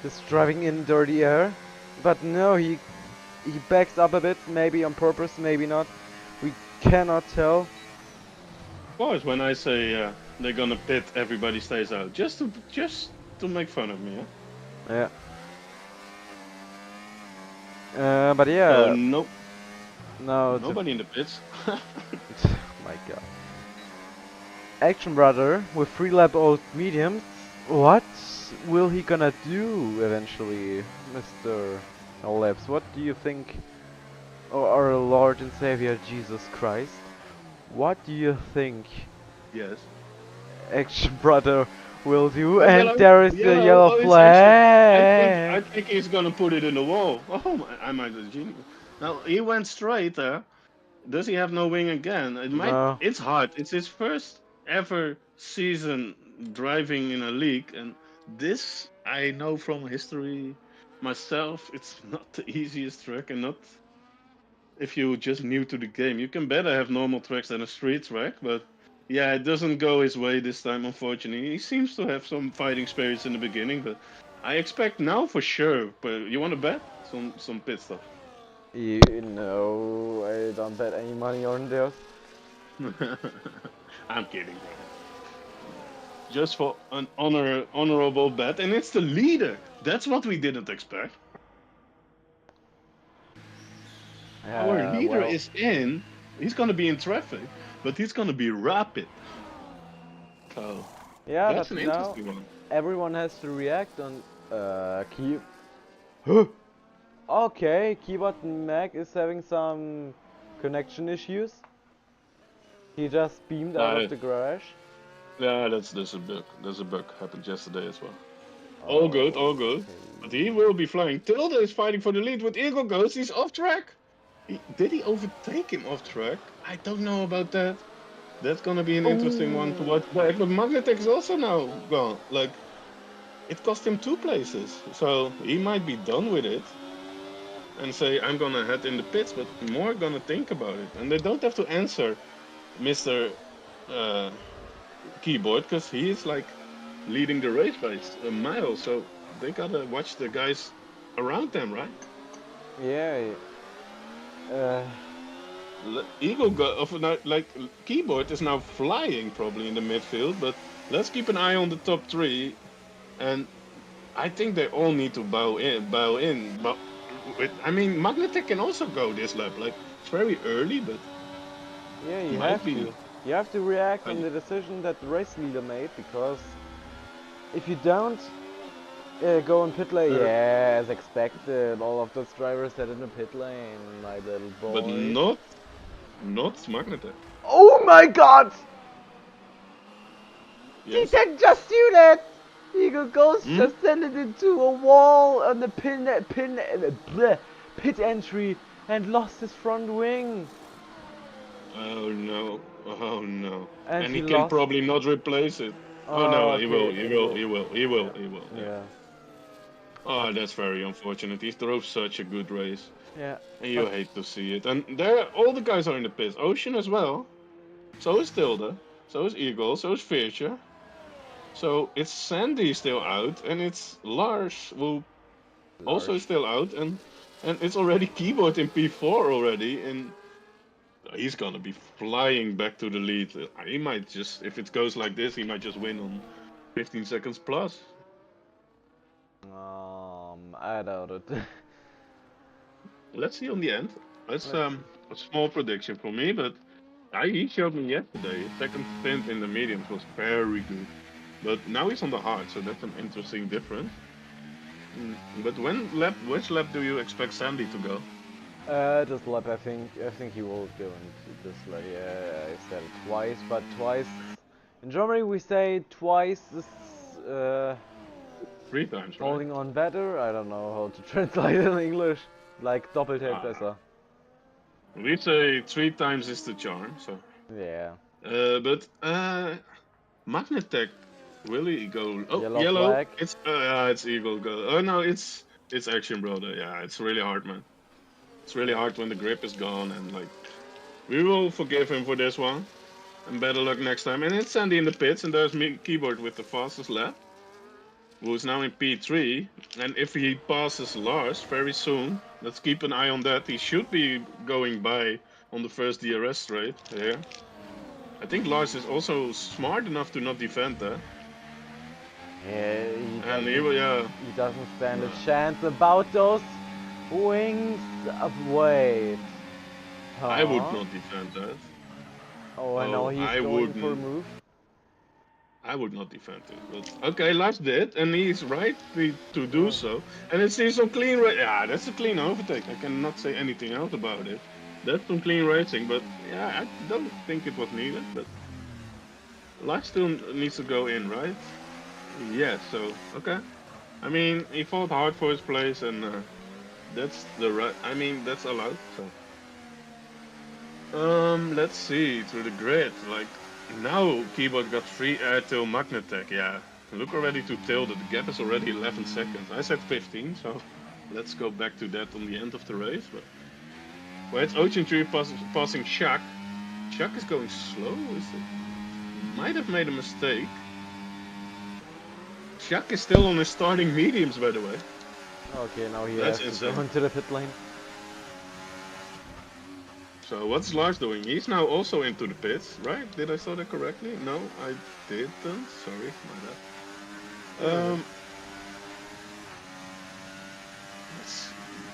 this driving in dirty air. But no, he backs up a bit, maybe on purpose, maybe not. We cannot tell. Of course, when I say they're gonna pit, everybody stays out, just to make fun of me. Yeah. But Oh yeah. nope, No, nobody in the pits. my god. Action Brother with 3 lap old mediums. What will he gonna do eventually, Mr. Labs? What do you think, oh, our Lord and Savior Jesus Christ? What do you think Yes. Action Brother will do? Oh, And yellow, there is the yellow. yellow Oh, it's actually. I flag. think he's gonna put it in the wall. Oh, I might be a genius. Now he went straight there. Does he have no wing again? It might. No. It's hard. It's his first ever season driving in a league, and this I know from history myself. It's not the easiest track, and not if you're just new to the game. You can better have normal tracks than a street track, but yeah, it doesn't go his way this time, unfortunately. He seems to have some fighting spirits in the beginning, but I expect now for sure. But you want to bet some pit stuff? You know, I don't bet any money on this. I'm kidding, bro. Just for an honorable bet, and it's the leader. That's what we didn't expect. Our leader Well, is in. He's gonna be in traffic, but he's gonna be rapid. So yeah, that's but an now interesting one. everyone has to react on key. Okay, Keyboard Mac is having some connection issues. He just beamed out of Uh, the garage. yeah, that's a bug. There's a bug happened yesterday as well. All good, all good. But Okay. he will be flying. Tilda is fighting for the lead with Eagle Ghost. He's off track. Did he overtake him off track? I don't know about that. That's gonna be an interesting one to Oh. watch back. But Magnetic is also now gone. Like, it cost him 2 places. So he might be done with it and say, I'm gonna head in the pits, but more gonna think about it. And they don't have to answer Mr. Uh, Keyboard, because he is like leading the race by a mile. So they gotta watch the guys around them, right? Yeah. Uh, Eagle like Keyboard is now flying probably in the midfield, but let's keep an eye on the top three. And I think they all need to bow in, bow in. But I mean, Magnetic can also go this lap. Like, it's very early, but yeah, he you might have be. to. You have to react on I, the decision that the race leader made, because if you don't go in pit lane, uh, yeah, as expected, all of those drivers head in the pit lane, my little but boy. not Magnetic. Oh my god! He Yes. didn't just do that! Eagle Ghost Hmm? just sent it into a wall on the pit entry and lost his front wing. Oh no! Oh no! And And he he can lost. probably not replace it. Oh Oh, no! He will! okay. He He will! will. He will! He will! Yeah. He will! Yeah. Yeah. But Oh, that's very unfortunate. He drove such a good race, yeah. and But you hate to see it. And there, all the guys are in the pits. Ocean as well. So is Tilda. So is Eagle. So is Fischer. So it's Sandy still out, and it's Lars who also Lars. is still out, and it's already Keyboard in P4 already, and he's gonna be flying back to the lead. He might just, if it goes like this, he might just win on 15 seconds plus. I doubt it. Let's see on the end. That's Let's see. a small prediction for me, but he showed me yesterday. His second stint in the mediums was very good, but now he's on the hard, so that's an interesting difference. But which lap do you expect Sandy to go? This lap, I think he will go into this lap. Yeah, I said it twice, but twice. In Germany, we say twice is 3 times, right? holding on better. I don't know how to translate it in English. Like doppelt hält Ah, besser. We say 3 times is the charm, so. Yeah. But Magnetech really go. Oh, Yellow yellow. flag. It's Eagle go. Oh no, it's Action Brother. Yeah, it's really hard, man. It's really Yeah. hard when the grip is gone, and like we will forgive him for this one. And better luck next time. And it's Sandy in the pits, and there's me keyboard with the fastest lap, who is now in P3. And if he passes Lars very soon, let's keep an eye on that. He should be going by on the first DRS straight here. I think Lars is also smart enough to not defend that. Yeah, And he will, yeah. he doesn't stand a chance about those wings of weight. I would Huh? not defend that. Oh, I know Oh, he's going for a move. I would not defend it. But okay, Lars did, and he's right to do Oh. so. And it seems some clean yeah, that's a clean overtake. I cannot say anything else about it. That's some clean racing, but yeah, I don't think it was needed. But Lars still needs to go in, right? Yeah, so okay. I mean, he fought hard for his place, and that's the right. I mean, that's allowed. So let's see through the grid. Like now, keyboard got free air till Magnetech. Yeah, look already to tilde. The gap is already 11 seconds. I said 15, so let's go back to that on the end of the race. But well, it's Ocean Tree passing Shaq. Shaq is going slow. Is it? Might have made a mistake. Shaq is still on his starting mediums, by the way. Okay, now he That's has to go insane. into the pit lane. So what's Lars doing? He's now also into the pits, right? Did I saw that correctly? No, I didn't. Sorry, my bad.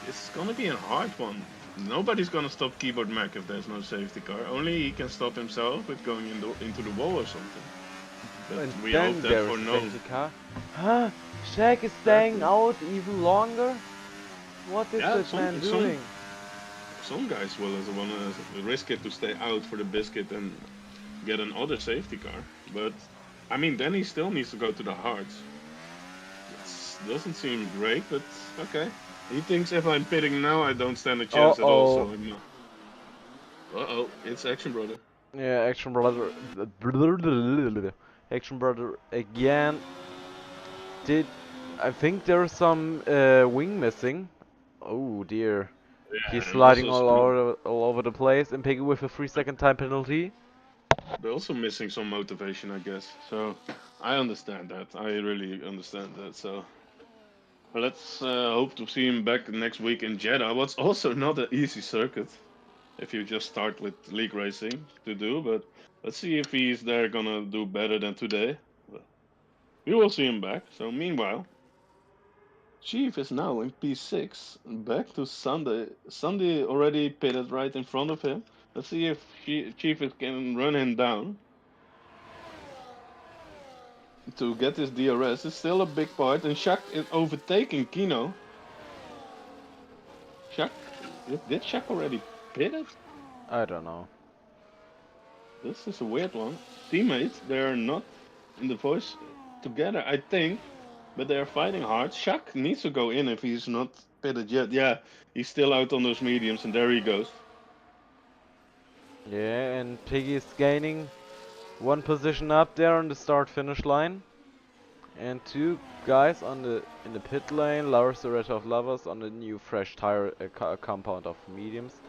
It's gonna be a hard one. Nobody's gonna stop Keyboard Mac if there's no safety car. Only he can stop himself with going into the wall or something. But And we then hope that there's for a no. safety car. Huh? Shaq is staying out even longer? What is Yeah, that man doing? some guys will want to risk it to stay out for the biscuit and get another safety car. But I mean, then he still needs to go to the hards. Doesn't seem great, but okay. He thinks if I'm pitting now, I don't stand a chance at all. So I'm not. Uh oh, it's Action Brother. Yeah, Action Brother. Action Brother again. Did I think there's some wing missing? Oh dear. He's Yeah, and sliding also all over the place and Piggy with a 3-second time penalty. they're also missing some motivation, I guess. So I understand that. I really understand that. So let's hope to see him back next week in Jeddah. What's also not an easy circuit if you just start with league racing to do. But let's see if he's there gonna do better than today. But we will see him back. So meanwhile, Chief is now in P6. Back to Sunday. Sunday already pitted right in front of him. Let's see if Chief can run him down to get his DRS. It's still a big part, and Shaq is overtaking Kino. Shaq, did Shaq already pit it? I don't know. This is a weird one. Teammates, they are not in the voice together, I think, but they are fighting hard. Shaq needs to go in if he's not pitted yet. Yeah, he's still out on those mediums, and there he goes. Yeah, and Piggy is gaining one position up there on the start-finish line. And two guys on in the pit lane, Lars the Red of Lovers on the new fresh tire compound of mediums.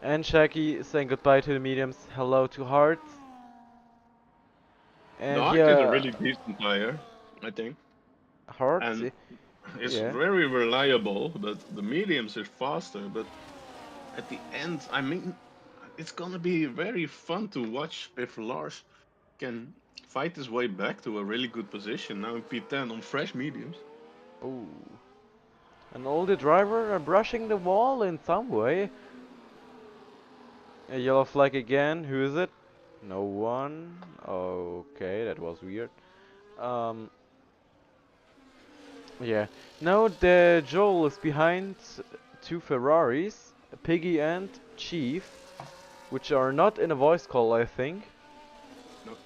And Shaggy saying goodbye to the mediums, hello to Hearts. The And Hart is a yeah, really decent tire, I think, Hearts, and it's yeah. very reliable. But the mediums is faster. But at the end, I mean, it's gonna be very fun to watch if Lars can fight his way back to a really good position now in P10 on fresh mediums. Ooh. And all the driver are brushing the wall in some way. A yellow flag again, who is it? No one. Okay, that was weird. Um, yeah. Now the Joel is behind two Ferraris, Piggy and Chief, which are not in a voice call, I think. No.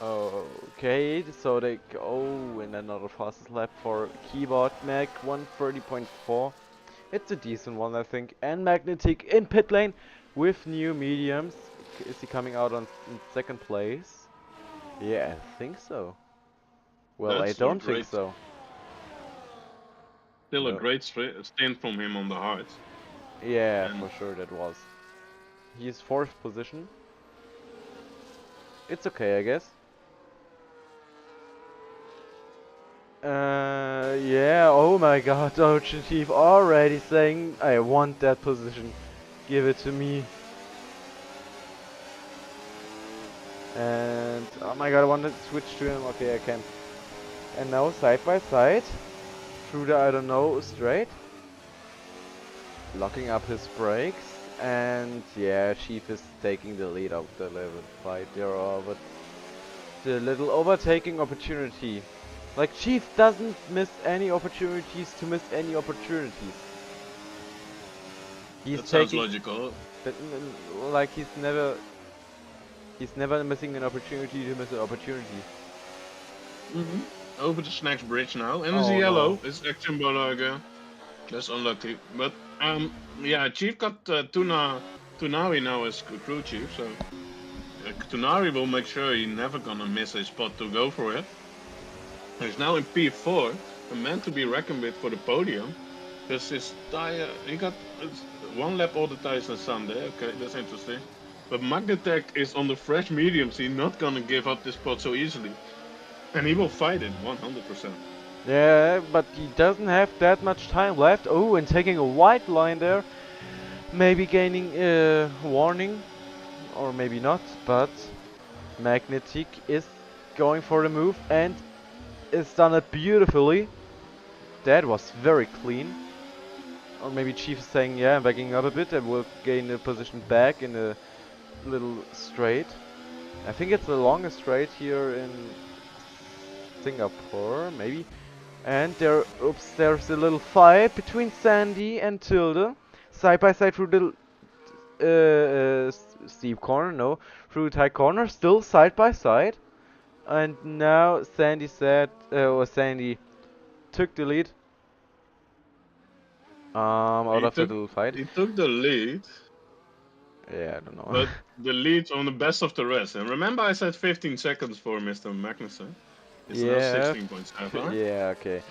Okay, so they go in another fastest lap for Keyboard Mac 130.4. It's a decent one, I think. And Magnetic in pit lane with new mediums. Is he coming out on in second place? Yeah, I think so. Well, I That's a don't think great, so. still a No. great stint from him on the hards. Yeah, And for sure that was. He's fourth position. It's okay, I guess. Yeah, oh my god, Ocean Chief already saying, I want that position. Give it to me. And, oh my god, I want to switch to him. Okay, I can. And now side by side, through the, I don't know, straight. Locking up his brakes. And yeah, Chief is taking the lead of the level fight there, but the little overtaking opportunity. Like, Chief doesn't miss any opportunities to miss any opportunities. He's that sounds taking, logical. but, like, he's never missing an opportunity to miss an opportunity. Over the Snacks Bridge now, and it's Oh no. yellow. It's Action Bolaga. That's unlucky. But yeah, Chief got Tunari now as crew chief, so Tunari will make sure he's never gonna miss a spot to go for it. He's now in P4, a man to be reckoned with for the podium. Because his tire, he got one lap all the tires on Sunday. Okay, that's interesting. But Magnetech is on the fresh mediums. He's not gonna give up this spot so easily, and he will fight it 100%. Yeah, but he doesn't have that much time left. Oh, and taking a white line there. Maybe gaining a warning, or maybe not, but Magnetic is going for the move and it's done it beautifully. That was very clean. Or maybe Chief is saying, yeah, I'm backing up a bit and will gain a position back in a little straight. I think it's the longest straight here in Singapore, maybe. And there, oops, there's a little fight between Sandy and Tilde. Side by side through the steep corner, no, through tight corner, still side by side. And now Sandy said, or Sandy took the lead out He of the took little fight. he took the lead, Yeah, I don't know. but the lead on the best of the rest. And remember, I said 15 seconds for Mr. Magnussen. It's now Yeah, 16.7. yeah, okay.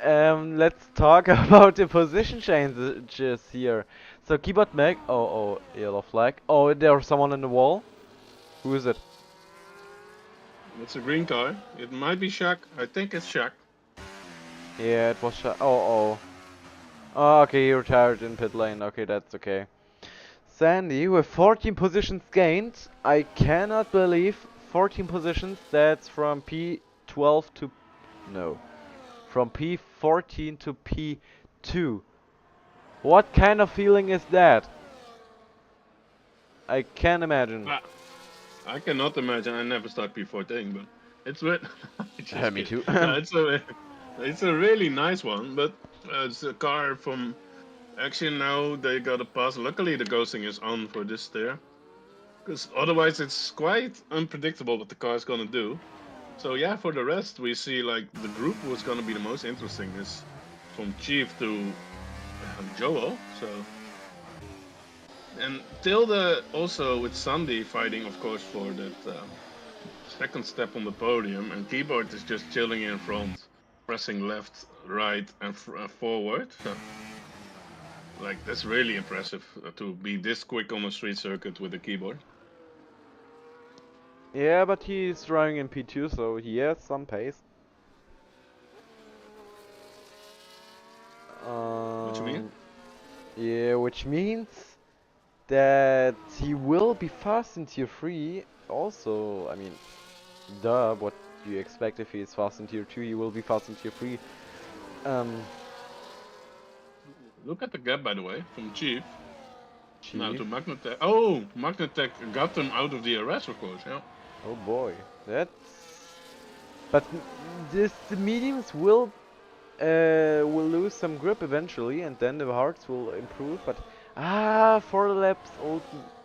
Let's talk about the position changes here. So keyboard Mag. Oh, yellow flag. Oh, there's someone in the wall. Who is it? It's a green car. It might be Shaq. I think it's Shaq. Yeah, it was. Oh. Oh, okay, he retired in pit lane. Okay, that's okay. Sandy with 14 positions gained. I cannot believe 14 positions. That's from P12 to no, from P14 to P2. What kind of feeling is that? I can't imagine. Ah, I cannot imagine. I never start P14, but it's just Me kidding. too. No, it's a really nice one, but it's a car from. Actually, now they got a pass. Luckily, the ghosting is on for this there, because otherwise it's quite unpredictable what the car is gonna do. So yeah, for the rest, we see like the group was gonna be the most interesting is from Chief to Joel. So and Tilde also with Sandy fighting, of course, for that second step on the podium, and Keyboard is just chilling in front, pressing left, right, and forward. So, like that's really impressive to be this quick on a street circuit with a keyboard. Yeah, but he's driving in P2, so he has some pace. What you mean? Yeah, which means that he will be fast in tier 3. Also, I mean, duh, what do you expect if he is fast in tier 2? He will be fast in tier 3. Um, Look at the gap, by the way, from Chief now Chief. to Magnetech. Oh, Magnetech got them out of the arrest, of course. Yeah. Oh boy, that's. But the mediums will lose some grip eventually, and then the hearts will improve. But 4 laps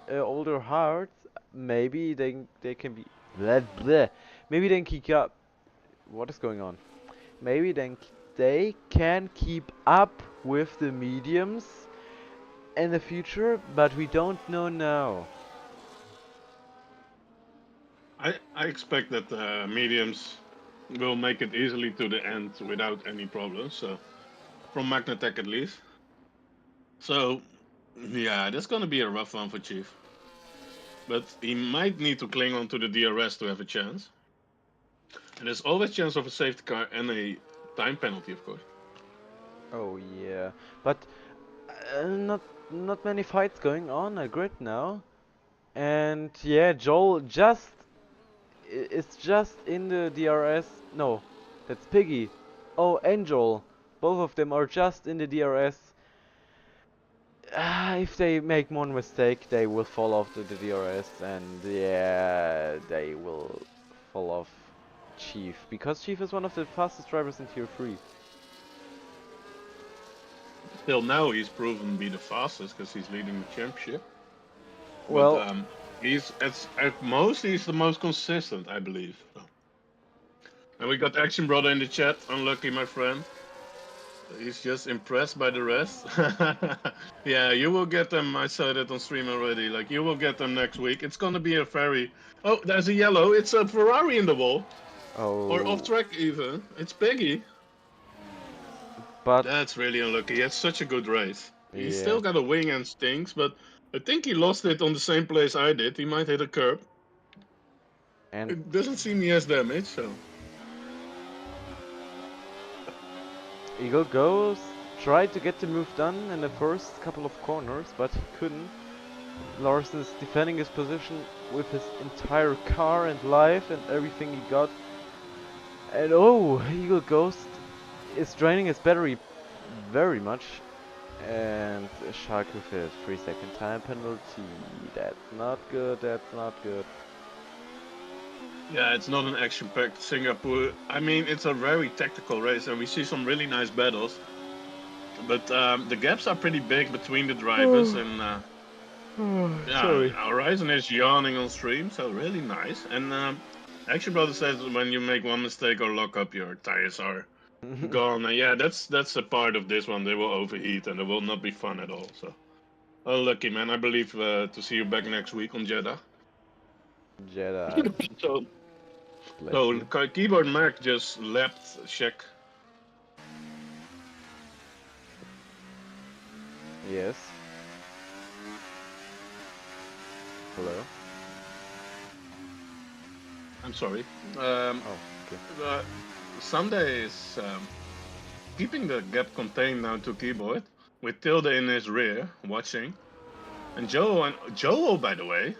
older hearts, maybe they can be bleh. Maybe then kick up. What is going on? Maybe then they can keep up with the mediums in the future, but we don't know now. I expect that the mediums will make it easily to the end without any problems. So from Magnatech at least. So yeah, that's gonna be a rough one for Chief. But he might need to cling on to the DRS to have a chance. And there's always chance of a safety car and a time penalty, of course. Oh yeah, but not many fights going on at grid now. And yeah, Joel is just in the DRS. No, that's Piggy. Oh, and Joel. Both of them are just in the DRS. If they make one mistake, they will fall off the DRS, and yeah, they will fall off Chief, because Chief is one of the fastest drivers in Tier 3. Till now, he's proven to be the fastest because he's leading the championship. But Well, he's at most he's the most consistent, I believe. And we got Action Brother in the chat. Unlucky, my friend. He's just impressed by the rest. Yeah, you will get them. I saw that on stream already. Like, you will get them next week. It's gonna be a very... Oh, there's a yellow. It's a Ferrari in the wall. Or off oh, track even. It's Peggy. but That's really unlucky. He had such a good race. He's yeah, still got a wing and stinks, but I think he lost it on the same place I did. He might hit a curb. and It doesn't seem he has damage, so... Eagle goes, tried to get the move done in the first couple of corners, but he couldn't. Larson is defending his position with his entire car and life and everything he got. And oh, Eagle Ghost is draining his battery very much. And Shark with a 3-second time penalty. That's not good, that's not good. Yeah, it's not an action-packed Singapore. I mean, it's a very tactical race, and we see some really nice battles. But the gaps are pretty big between the drivers, and yeah, Sorry. Horizon is yawning on stream, so really nice. And Action Brother says when you make one mistake or lock up, your tires are gone. And yeah, that's a part of this one. They will overheat, and it will not be fun at all. So, unlucky, man. I believe to see you back next week on Jeddah. Jedi, So, bless so you. Keyboard Mac just lapped Shaq. Yes. Hello? I'm sorry. Oh, okay. Sunday is keeping the gap contained now to Keyboard with Tilda in his rear watching. And Joel, by the way,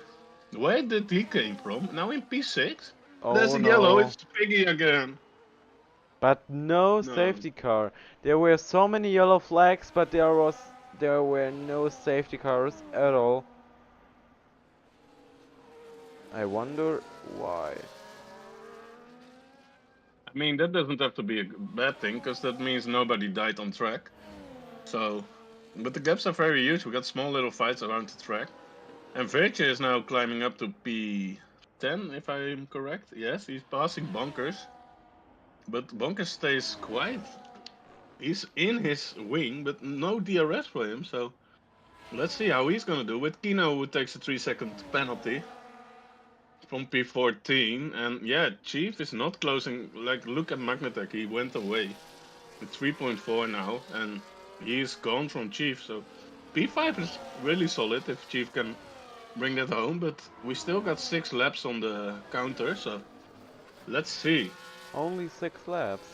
where did he came from? Now in P6? There's Oh a yellow, no. it's Piggy again. But no No. safety car. There were so many yellow flags, but there were no safety cars at all. I wonder why. I mean, that doesn't have to be a bad thing, because that means nobody died on track. So, but the gaps are very huge. We got small little fights around the track. And Virtue is now climbing up to P10, if I'm correct. Yes, he's passing Bonkers. But Bonkers stays quiet. He's in his wing, but no DRS for him, so let's see how he's gonna do with Kino, who takes a 3-second penalty from P14. And yeah, Chief is not closing. Like, look at Magnatech, he went away with 3.4 now, and he's gone from Chief. So P5 is really solid if Chief can bring that home, but we still got 6 laps on the counter, so let's see. Only 6 laps.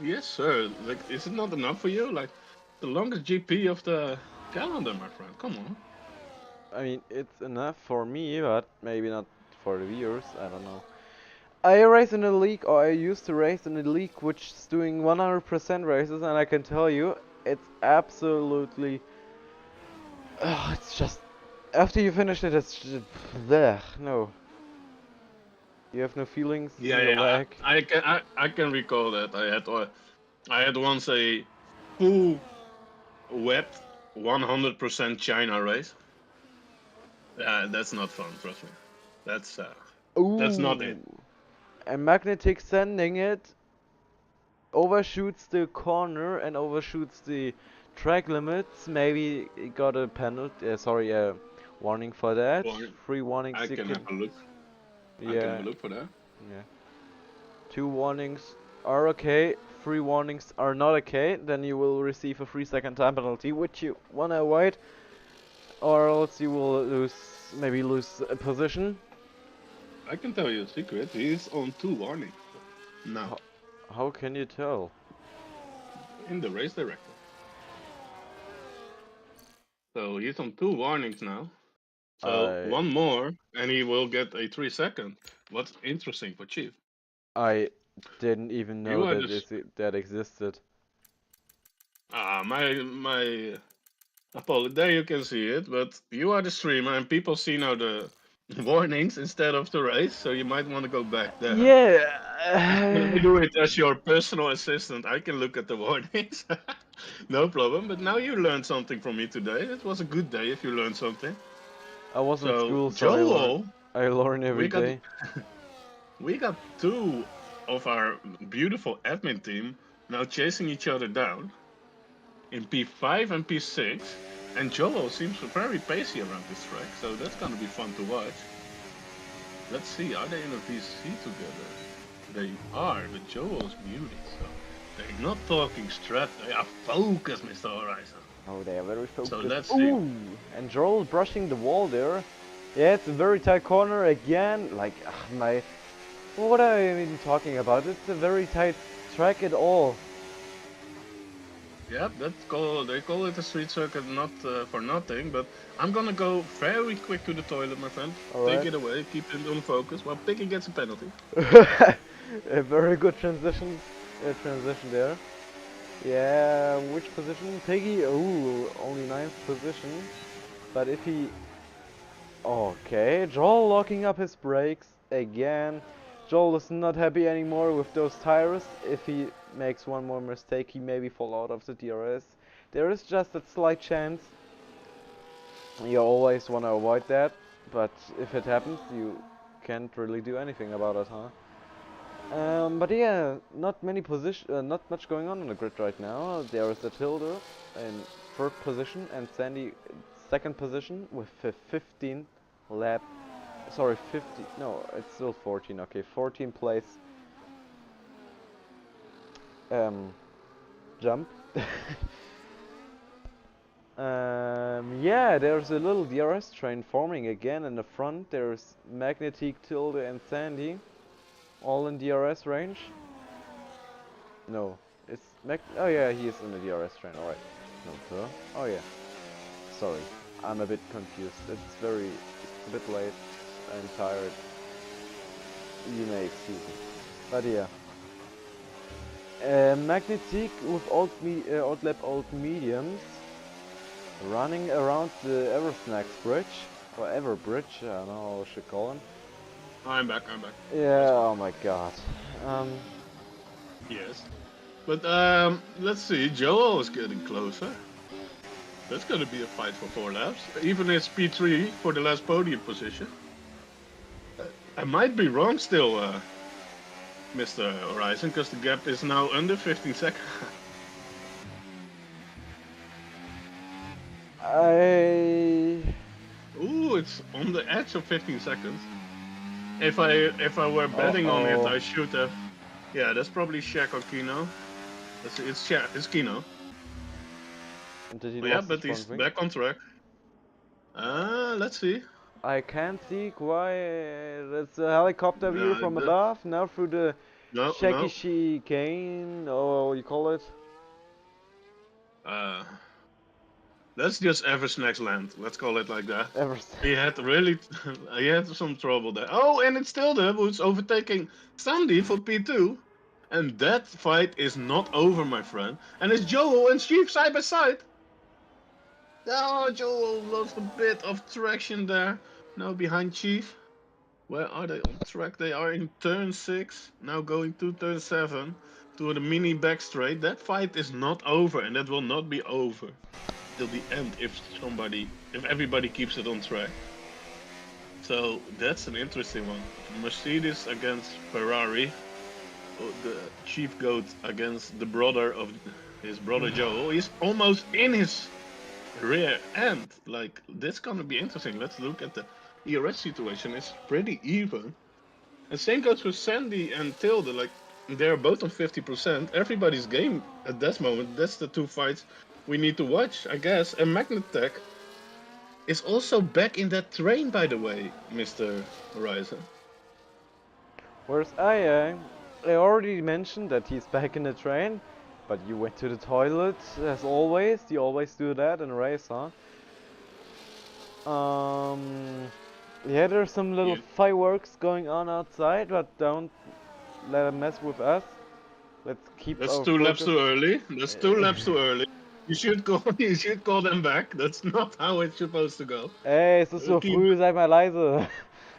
Yes, sir. Like, is it not enough for you? Like, the longest GP of the calendar, my friend. Come on. I mean, it's enough for me, but maybe not for the viewers. I don't know. I race in a league, or I used to race in a league which is doing 100% races, and I can tell you, it's absolutely. It's just. After you finish it, it's just. Blech, no. You have no feelings in Yeah, your yeah. leg. I can recall that. I had once a full wet 100% China race. Yeah, that's not fun. Trust me. That's not it. Ooh. And Magnetic sending it. overshoots the corner and overshoots the track limits, maybe he got a penalty. Sorry, a warning for that. Or 3 warnings I you can have can. a look. I can have Yeah, a look for that. yeah. 2 warnings are okay. 3 warnings are not okay. Then you will receive a 3-second time penalty, which you wanna avoid, or else you will maybe lose a position. I can tell you a secret. He's on 2 warnings now How, how can you tell? in the race director. So he's on 2 warnings now. So I one more, and he will get a 3-second. What's interesting for Chief? I didn't even You know are that just that existed. my apology. There you can see it, but you are the streamer, and people see now the warnings instead of the race. So you might want to go back there. Can I Yeah. do it as your personal assistant? I can look at the warnings. No problem. But now you learned something from me today. It was a good day if you learned something. I was in So school, so Joel, I learn every we got day. we got two of our beautiful admin team now chasing each other down in P5 and P6. And Joel seems very pacey around this track, so that's gonna be fun to watch. Let's see, are they in a VC together? They are, but Joel's muted, so they're not talking strat, they are focused, Mr. Horizon. Oh, they are very So focused. let's see. Ooh, and Joel brushing the wall there. Yeah, it's a very tight corner again. Like, my, what am I even talking about? It's a very tight track at all. Yep, they call it a street circuit, not for nothing. But I'm gonna go very quick to the toilet, my friend. All Take right. it away, keep it on focus. While Piggy gets a penalty. A very good transition there. Yeah, which position? Piggy. Ooh, only 9th position. But if he, okay, Joel locking up his brakes again. Joel is not happy anymore with those tires. If he makes one more mistake, he maybe fall out of the DRS. There is just a slight chance. You always want to avoid that, but if it happens, you can't really do anything about it, huh? But yeah, not much going on the grid right now. There is a Tilde in 3rd position and Sandy 2nd position with a 15 lap. Sorry, 50. No, it's still 14. Okay, 14 place jump. Yeah, there's a little DRS train forming again in the front. There's Magnetic, Tilde, and Sandy, all in DRS range. No, it's oh yeah, he is in the DRS train. All right. No, her. Oh yeah. Sorry, I'm a bit confused. It's a bit late. I'm tired. You may excuse me. But yeah. Magnetic with old lap old mediums running around the Eversnacks bridge or Ever bridge. I don't know how I should call him. I'm back. Yeah. Oh my god. Yes. But let's see. Joel is getting closer. That's gonna be a fight for 4 laps. Even it's P3 for the last podium position. I might be wrong still, Mr. Horizon, because the gap is now under 15 seconds. Ooh, it's on the edge of 15 seconds. If I were betting on it, I should have. Yeah, that's probably Shaq or Kino. It's Kino. Did he Yeah, lost his but he's front wing? back on track. Let's see. I can't see why. It's a helicopter view from above. Now through the shaky No. chicane, or what you call it? That's just Ever's next land. Let's call it like that. Everything. He had some trouble there. Oh, and it's Tilde who's overtaking Sandy for P2. And that fight is not over, my friend. And it's Joel and Steve side by side. Oh, Joel lost a bit of traction there. Now behind Chief. Where are they on track? They are in turn 6. Now going to turn 7. To the mini back straight. That fight is not over, and that will not be over till the end if everybody keeps it on track. So that's an interesting one. Mercedes against Ferrari. the chief goat against the brother of his brother Joel. He's almost in his rear end. Like, this gonna be interesting. Let's look at the ERS situation. It's pretty even. And same goes for Sandy and Tilde. Like, they're both on 50%. Everybody's game at this moment. That's the two fights we need to watch, I guess. And Magnetech is also back in that train, by the way, Mr. Horizon. Where's I? I already mentioned that he's back in the train, but you went to the toilet as always. You always do that in a race, huh? Yeah, there's some little fireworks going on outside, but don't let them mess with us. Let's keep That's our 2 laps focus. too early. That's 2 laps too early. You should call them back. That's not how it's supposed to go. Ey, es ist so Keep, früh, sei mal leise.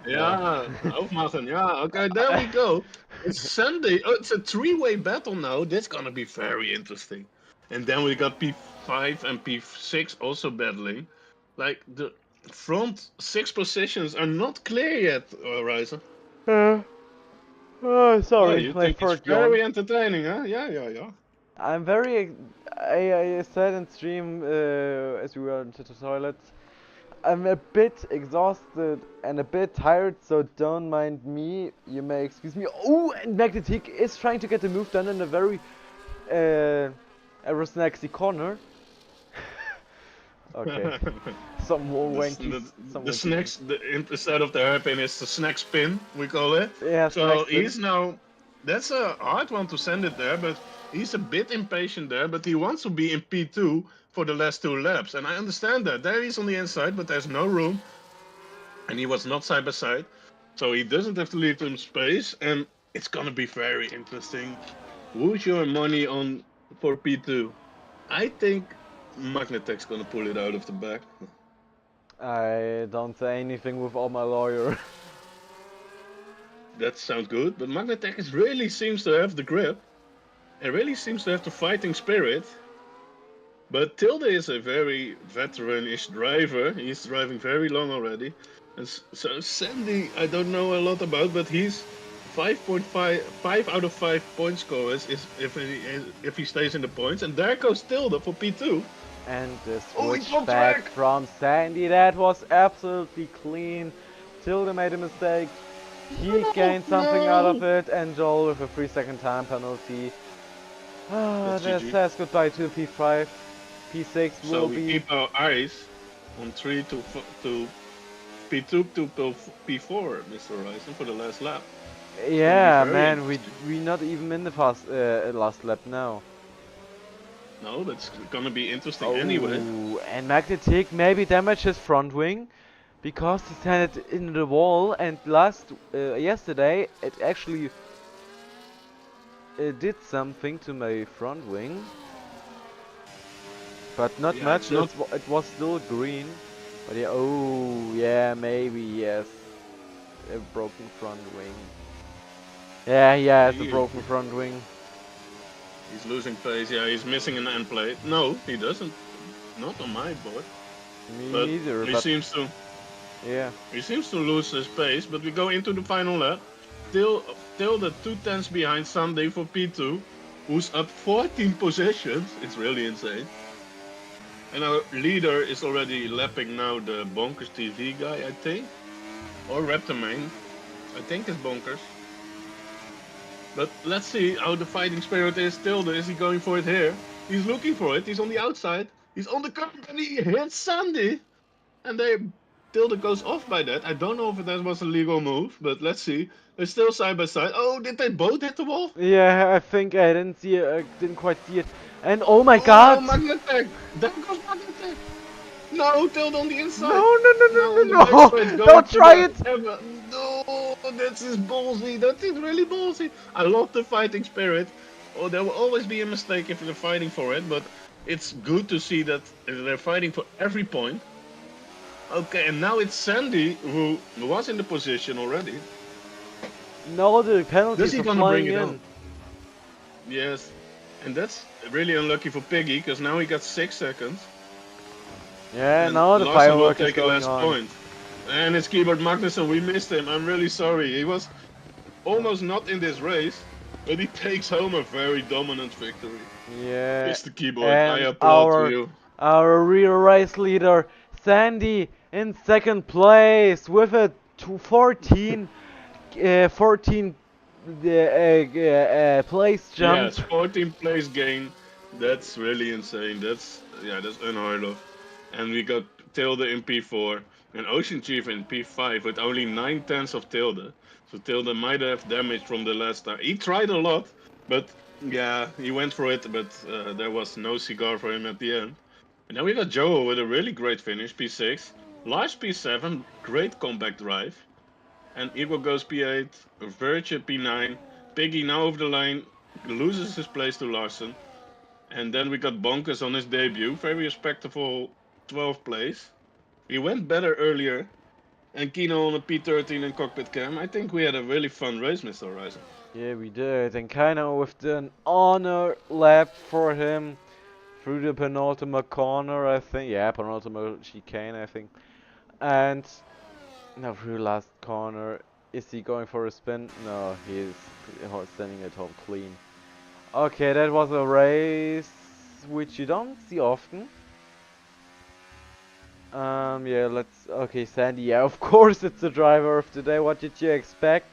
ja, aufmachen. Yeah, okay, there we go. It's Sunday. Oh, it's a three-way battle now. That's gonna be very interesting. And then we got P5 and P6 also battling. Like, the front 6 positions are not clear yet, Ryzen. Oh, Oh, sorry, you my think it's third yawn. very entertaining, huh? Yeah. I'm very. I said in stream as we were into the toilet. I'm a bit exhausted and a bit tired, so don't mind me. You may excuse me. Oh, and Magnetic is trying to get the move done in a very aerosnaxy corner. Okay. Some more wanky. The snacks, instead of the hairpin, is the snack spin, we call it. Yeah, So he's now, that's a hard one to send it there, but he's a bit impatient there, but he wants to be in P2 for the last 2 laps. And I understand that. There he's on the inside, but there's no room. And he was not side by side. So he doesn't have to leave him space. And it's going to be very interesting. Who's your money on for P2? I think Magnetech's going to pull it out of the back. I don't say anything without my lawyer. That sounds good, but Magnetech really seems to have the grip. It really seems to have the fighting spirit. But Tilde is a very veteran-ish driver. He's driving very long already. And so Sandy, I don't know a lot about, but he's 5 out of 5 point scorers is if he stays in the points. And there goes Tilde for P2. And the switch back from Sandy, that was absolutely clean. Tilde made a mistake. He gained something out of it, and Joel with a 3-second time penalty. That says goodbye to P5. P6 will be. So we keep our eyes on 3 to P2 to P4, Mr. Horizon, for the last lap. Yeah, man, we not even in the last lap now. No, that's gonna be interesting anyway. And Magnetic maybe damaged his front wing because he sent it into the wall, and yesterday it actually did something to my front wing, but not much. It was still green, but yeah. Oh yeah, maybe yes, a broken front wing. Yeah, he has a broken front wing. He's losing pace. Yeah, he's missing an end plate. No, he doesn't. Not on my board. Me neither. He seems to. Yeah. He seems to lose his pace, but we go into the final lap. Till the 2/10 behind Sunday for P2, who's up 14 positions. It's really insane. And our leader is already lapping now the Bonkers TV guy, I think. Or Raptorman. I think it's Bonkers. But let's see how the fighting spirit is. Tilde, is he going for it here? He's looking for it. He's on the outside. He's on the curb and he hits Sandy. And Tilde goes off by that. I don't know if that was a legal move, but let's see. They're still side by side. Oh, did they both hit the wall? Yeah, I think I didn't see it. I didn't quite see it. And oh my god! Magnetech! There goes Magnetech! No, Tilde on the inside! No! Don't try it! No, that's just ballsy. That is really ballsy. I love the fighting spirit. Oh, there will always be a mistake if they're fighting for it, but it's good to see that they're fighting for every point. Okay, and now it's Sandy who was in the position already. No, the penalties are flying in. On? Yes, and that's really unlucky for Piggy because now he got 6 seconds. Yeah, and now the firework is going last on. Point. And it's Keyboard Magnussen, we missed him, I'm really sorry. He was almost not in this race. But he takes home a very dominant victory. Yeah, Mr. Keyboard, I and applaud to you. our real race leader Sandy in second place with a 14 place jump. Yes, 14th place gain. That's really insane. That's unheard of. And we got Tilde in P4 and Ocean Chief in P5 with only 9/10 of Tilde. So Tilde might have damage from the last time. He tried a lot, but yeah, he went for it, but there was no cigar for him at the end. And then we got Joe with a really great finish, P6. Lars P7, great comeback drive. And Igor goes P8, Verge at P9, Piggy now over the line, loses his place to Larson. And then we got Bonkers on his debut, very respectable 12th place. He went better earlier, and Kino on a P13 in cockpit cam. I think we had a really fun race, Mr. Horizon. Yeah, we did, and kinda with an honor lap for him through the penultimate corner, I think. Yeah, penultimate chicane, I think. And now through the last corner. Is he going for a spin? No, he's standing at home clean. Okay, that was a race which you don't see often. Yeah, okay, Sandy, yeah, of course it's the driver of the day. What did you expect?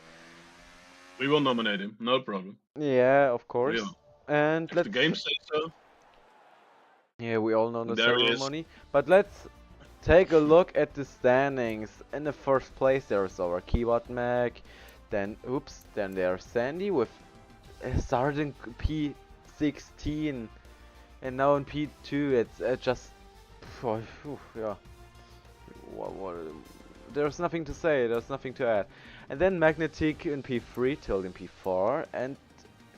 We will nominate him, no problem. Yeah, of course. Yeah. And If the game says so, yeah, we all know the there he is. ceremony. But let's take a look at the standings. In the first place, there's our Keyboard Mag. Then, then there's Sandy with starting P16. And now in P2, it's just. Yeah. What, there's nothing to say, there's nothing to add. And then Magnetic in P3, Tilt in P4, and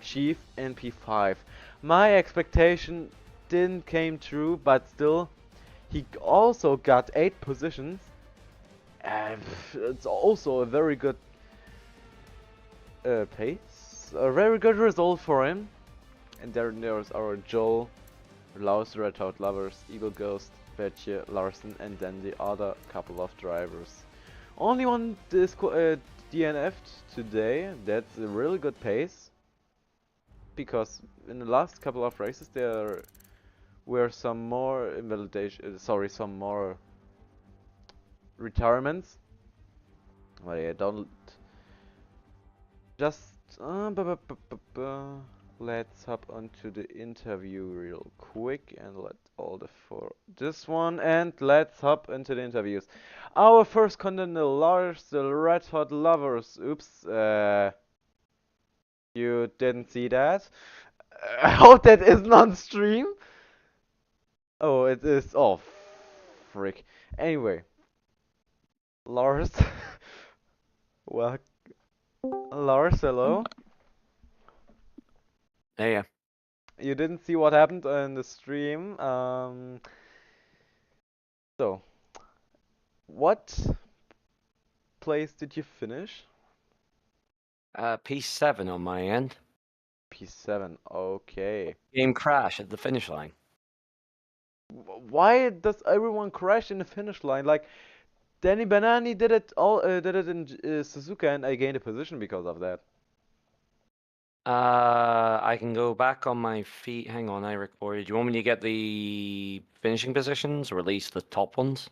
Chief in P5. My expectation didn't came true, but still, he also got 8 positions. And it's also a very good pace, a very good result for him. And there's our Joel, Laus, Red Hot Lovers, Evil Ghost, Betche, Larson, and then the other couple of drivers. Only one DNF'd today. That's a really good pace, because in the last couple of races there were some more invalidation. Sorry, some more retirements. Well, yeah, don't just. Let's hop onto the interview real quick and let all the for this one, and let's hop into the interviews. Our first contender, Lars, the Red Hot Lovers. Oops, you didn't see that. I hope that isn't on stream. Oh, it is. Oh, frick. Anyway, Lars. Well, Lars, hello. Yeah. You didn't see what happened in the stream. So, what place did you finish? P7 on my end. P7. Okay. Game crash at the finish line. Why does everyone crash in the finish line? Like, Danny Banani did it in Suzuka, and I gained a position because of that. I can go back on my feet. Hang on, I recorded. Do you want me to get the finishing positions, or at least the top ones?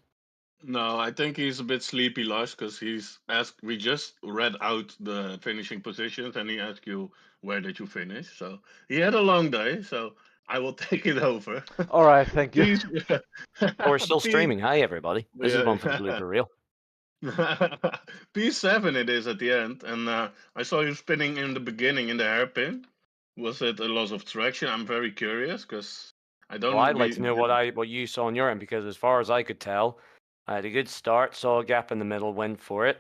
No, I think he's a bit sleepy, Lars, because he's asked. We just read out the finishing positions, and he asked you where did you finish. So he had a long day. So I will take it over. All right, thank you. Please, Oh, we're still please, streaming. Hi, everybody. This is one for the blooper reel. P7 it is at the end, and I saw you spinning in the beginning in the hairpin. Was it a loss of traction? I'm very curious because I don't. Well, I'd like to know what you saw on your end, because as far as I could tell, I had a good start, saw a gap in the middle, went for it.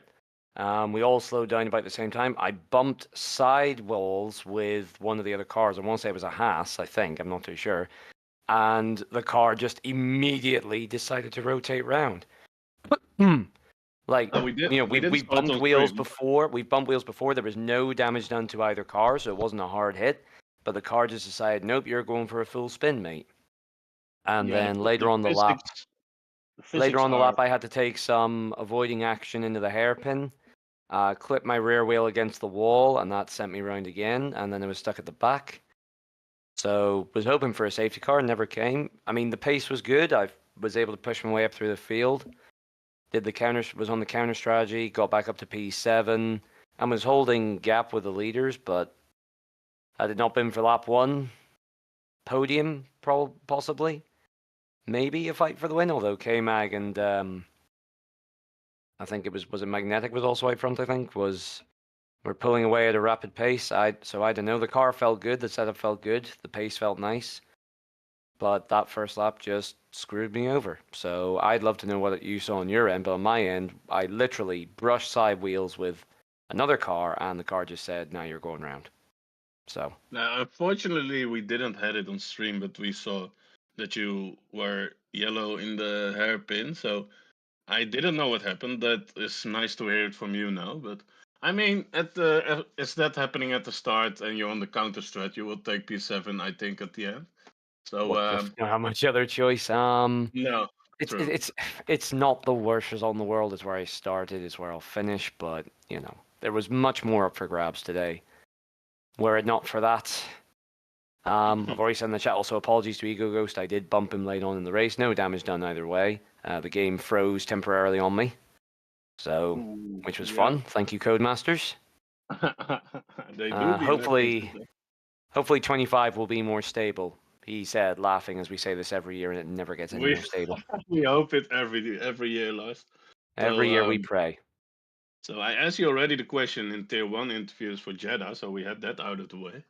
We all slowed down about the same time. I bumped sidewalls with one of the other cars. I want to say it was a Haas, I think. I'm not too sure. And the car just immediately decided to rotate round. Like, we've bumped wheels before. We've bumped wheels before. There was no damage done to either car, so it wasn't a hard hit. But the car just decided, nope, you're going for a full spin, mate. And then later on the lap, I had to take some avoiding action into the hairpin. Clipped my rear wheel against the wall, and that sent me round again, and then I was stuck at the back. So was hoping for a safety car, never came. I mean, the pace was good. I was able to push my way up through the field. Was on the counter strategy, got back up to P7, and was holding gap with the leaders, but had it not been for lap 1, podium, possibly. Maybe a fight for the win, although K-Mag and I think it was it Magnetic was also out front, I think, we're pulling away at a rapid pace. So I don't know. The car felt good, the setup felt good, the pace felt nice. But that first lap just screwed me over. So I'd love to know what you saw on your end, but on my end, I literally brushed side wheels with another car, and the car just said, "Now you're going round." So Now, unfortunately, we didn't have it on stream, but we saw that you were yellow in the hairpin. So I didn't know what happened. That is nice to hear it from you now. But I mean, is that happening at the start and you're on the counter strat, you will take P7, I think, at the end. So how much other choice? no, It's true. it's not the worst result in the world. It's where I started. It's where I'll finish. But there was much more up for grabs today. Were it not for that, I've already said in the chat. Also, apologies to Ego Ghost. I did bump him late on in the race. No damage done either way. The game froze temporarily on me, so Ooh, which was yeah. fun. Thank you, Codemasters. They do be like Hopefully, this. hopefully 25 will be more stable. He said, laughing as we say this every year, and it never gets any We more stable. we hope it every year, Lars. Every year we pray. So I asked you already the question in tier 1 interviews for Jeddah, so we had that out of the way.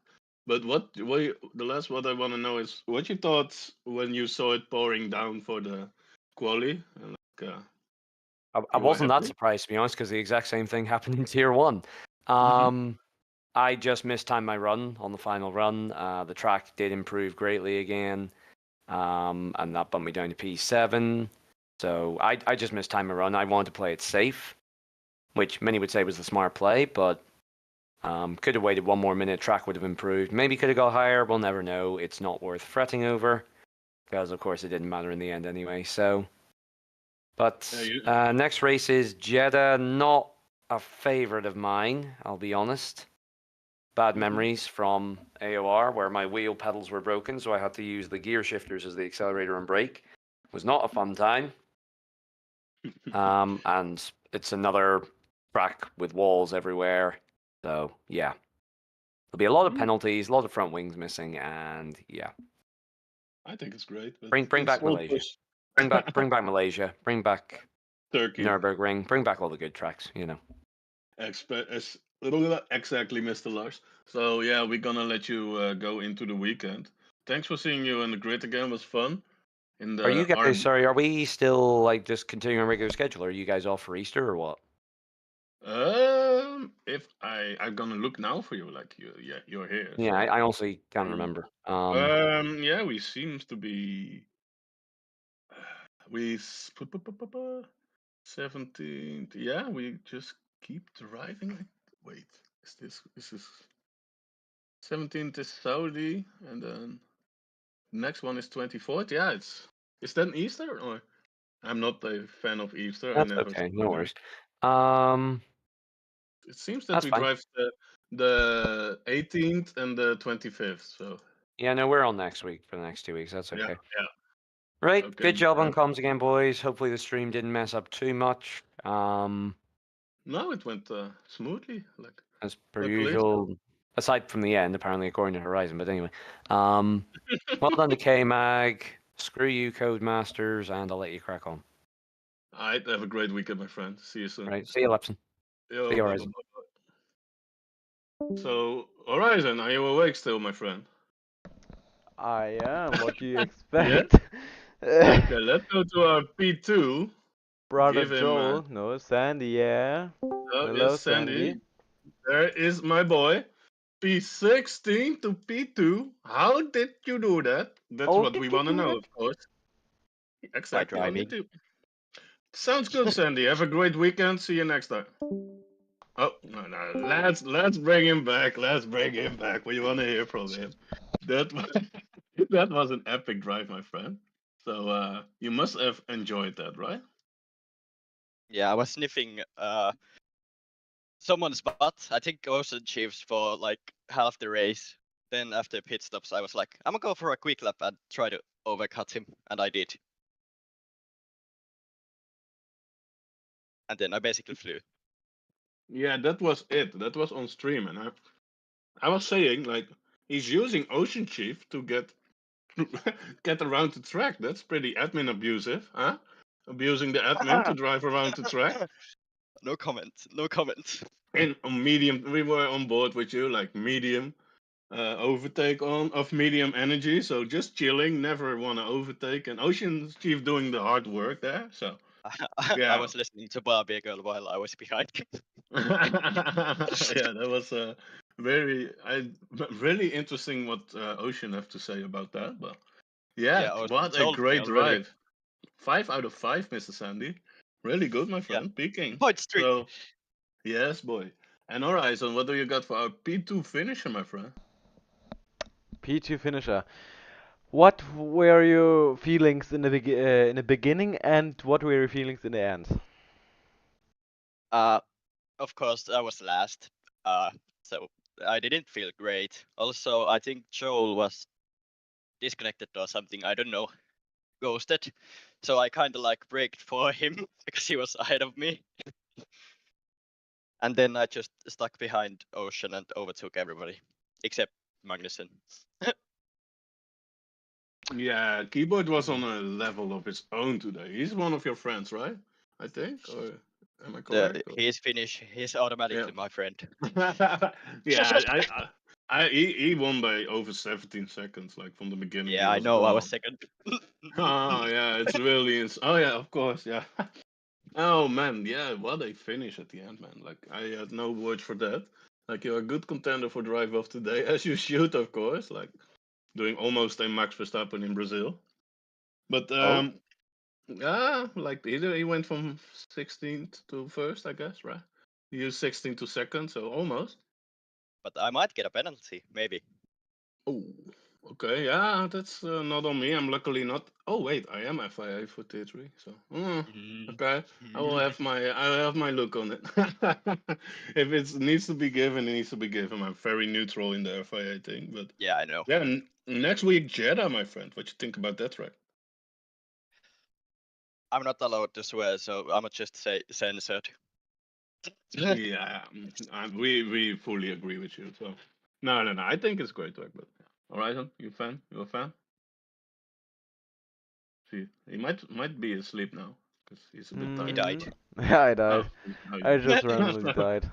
But the last what I want to know is what you thought when you saw it pouring down for the quali. And I you were wasn't that happy. surprised, to be honest, because the exact same thing happened in tier 1. Mm-hmm. I just mistimed my run on the final run. The track did improve greatly again, and that bumped me down to P7. So I just mistimed my run. I wanted to play it safe, which many would say was the smart play, but could have waited 1 more minute. Track would have improved. Maybe could have got higher. We'll never know. It's not worth fretting over, because of course it didn't matter in the end anyway. So, but next race is Jeddah. Not a favorite of mine, I'll be honest. Bad memories from AOR where my wheel pedals were broken, so I had to use the gear shifters as the accelerator and brake. It was not a fun time. And it's another track with walls everywhere. So yeah, there'll be a lot of penalties, a lot of front wings missing, and yeah. I think it's great. But Bring back we'll Malaysia. push. Bring back Malaysia. Bring back Turkey. Nürburgring. Bring back all the good tracks. Exactly, Mr. Lars. So yeah, we're gonna let you go into the weekend. Thanks for seeing you in the grid again. It was fun. Are you guys? Sorry, are we still like just continuing our regular schedule? Are you guys off for Easter or what? If I'm gonna look now for you, like you're here. Yeah, So. I honestly can't remember. Yeah, we seems to be. We 17th. Yeah, we just keep driving. Wait, is this 17th is Saudi, and then next one is 24th. Yeah, is that Easter or? I'm not a fan of Easter. I That's never okay, no celebrate. worries. It seems that That's we fine. drive the 18th and the 25th. So Yeah, no, we're on next week for the next 2 weeks. That's yeah, okay. yeah. Right, Okay, good my job on friend. comms again, boys. Hopefully the stream didn't mess up too much. No, it went smoothly, As per luckily. usual, aside from the end, apparently according to Horizon. But anyway, well done to K Mag. Screw you, Codemasters, and I'll let you crack on. All right, have a great weekend, my friend. See you soon. Right, see you, Lepson. Yo, See you, bye, bye, Horizon. bye, bye. So, Horizon, are you awake still, my friend? I am. What do you Yeah? expect? Okay, let's go to our P2. Brother Give him. Joel, no Sandy, yeah. Oh, yes, Hello, Sandy. Sandy. There is my boy. P16 to P2. How did you do that? That's Oh, what did we you want to do know, that? of course. By Exactly. How did driving. you? Sounds good, Sandy. Have a great weekend. See you next time. Oh no! Let's bring him back. Let's bring him back. We want to hear from him. That was, that was an epic drive, my friend. So you must have enjoyed that, right? Yeah, I was sniffing someone's butt. I think Ocean Chiefs for like half the race. Then after pit stops, I was like, I'm gonna go for a quick lap and try to overcut him, and I did. And then I basically flew. Yeah, that was it. That was on stream, and I was saying like he's using Ocean Chief to get get around the track. That's pretty admin abusive, huh? Abusing the admin to drive around the track. No comment. No comment. And on medium, we were on board with you, like medium overtake on of medium energy. So just chilling, never want to overtake. And Ocean Chief doing the hard work there. So yeah, I was listening to Barbie Girl while I was behind. yeah, that was really interesting what Ocean have to say about that. But yeah, Yeah, Ocean what a told me great already. drive! 5 out of 5, Mr. Sandy. Really good, my friend. Peaking. Point streak. So yes, boy. And Horizon, what do you got for our P2 finisher, my friend? P2 finisher. What were your feelings in the beginning, and what were your feelings in the end? Of course, I was last. So I didn't feel great. Also, I think Joel was disconnected or something. I don't know. Ghosted. So I kind of like braked for him because he was ahead of me. And then I just stuck behind Ocean and overtook everybody except Magnussen. Yeah, Keyboard was on a level of his own today. He's one of your friends, right? I think, or am I correct? He's Finnish. He's automatically my friend. Yeah, he won by over 17 seconds, like from the beginning. Yeah, I know. I was second. Oh yeah, it's really. Oh yeah, of course, yeah. Oh man, yeah, what a finish at the end, man. Like I had no words for that. Like you're a good contender for drive of today, as you should, of course. Like doing almost a Max Verstappen in Brazil. But yeah, like he went from 16th to first, I guess, right? He used 16th to second, so almost. But I might get a penalty, maybe. Oh, okay, yeah, that's not on me. I'm luckily not. Oh wait, I am FIA for tier 3, so okay. I have my look on it. If it needs to be given, it needs to be given. I'm very neutral in the FIA thing, but yeah, I know. yeah. Next week, Jeddah, my friend. What you think about that track? I'm not allowed to swear, so I'm gonna just say censored. Yeah, we fully agree with you. So no. I think it's great track, but Horizon, you fan? You a fan? See, he might be asleep now because he's a bit tired. He died. Yeah, I died. Oh, I just randomly died.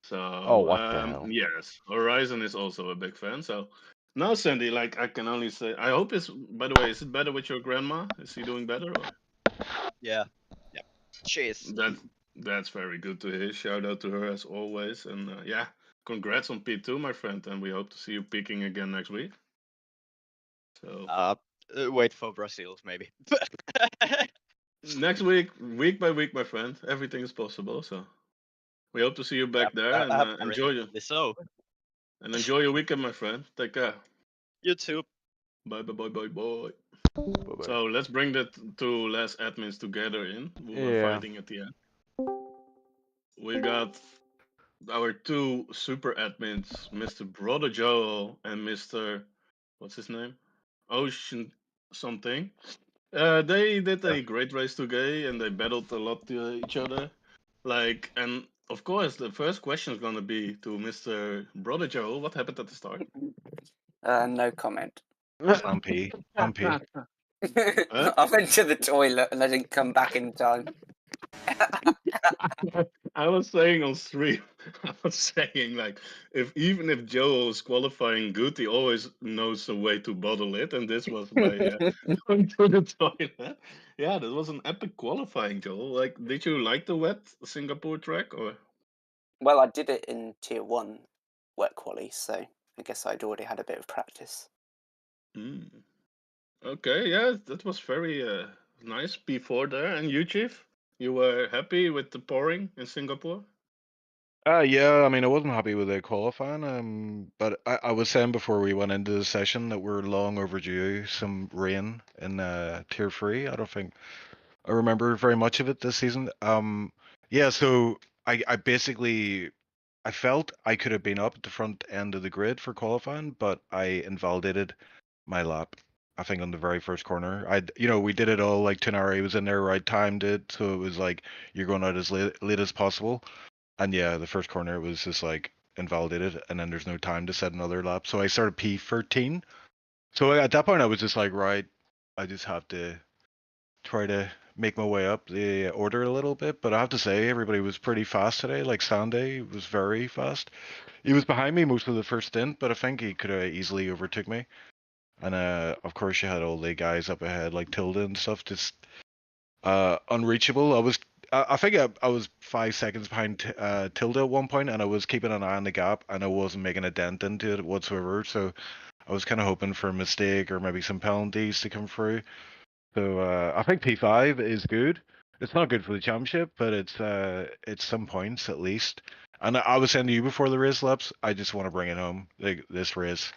So what the hell? yes, Horizon is also a big fan. So now, Sandy, like I can only say, I hope it's. By the way, is it better with your grandma? Is he doing better? Or? Yeah. Cheers. That's very good to hear. Shout out to her as always, and yeah, congrats on P2, my friend, and we hope to see you peaking again next week. So wait for Brazil, maybe. next week by week, my friend, everything is possible. So we hope to see you back there and enjoy you. And enjoy your weekend, my friend. Take care. You too. Bye. Bye-bye. So let's bring the two last admins together in. We were fighting at the end. We got our two super admins, Mr. Brother Joel and Mr. What's his name? Ocean something. They did a great race today and they battled a lot to each other. Like, and of course, the first question is going to be to Mr. Brother Joel. What happened at the start? No comment. I'm P. I went to the toilet and I didn't come back in time. I was saying on stream, I was saying like, even if Joel is qualifying good, he always knows a way to bottle it, and this was by going to the toilet. Yeah, that was an epic qualifying, Joel. Like, did you like the wet Singapore track, or? Well, I did it in tier 1 wet quali, so I guess I'd already had a bit of practice. Okay, yeah, that was very nice P4 there. And you, Chief? You were happy with the pouring in Singapore? Yeah, I mean, I wasn't happy with the qualifying, but I was saying before we went into the session that we're long overdue some rain in tier 3. I don't think I remember very much of it this season. Yeah, so I basically I felt I could have been up at the front end of the grid for qualifying, but I invalidated my lap. I think on the very first corner, we did it all like Tenari was in there, I timed it, so it was like you're going out as late as possible, and yeah, the first corner was just like invalidated, and then there's no time to set another lap, so I started P13. So at that point, I was just like, right, I just have to try to make my way up the order a little bit. But I have to say, everybody was pretty fast today. Like Sanday was very fast. He was behind me most of the first stint, but I think he could have easily overtook me. And of course, you had all the guys up ahead, like Tilda and stuff, just unreachable. I think I was 5 seconds behind Tilda at one point, and I was keeping an eye on the gap, and I wasn't making a dent into it whatsoever. So I was kind of hoping for a mistake or maybe some penalties to come through. So I think P5 is good. It's not good for the championship, but it's some points at least. And I was saying to you before the race laps, I just want to bring it home. Like this race,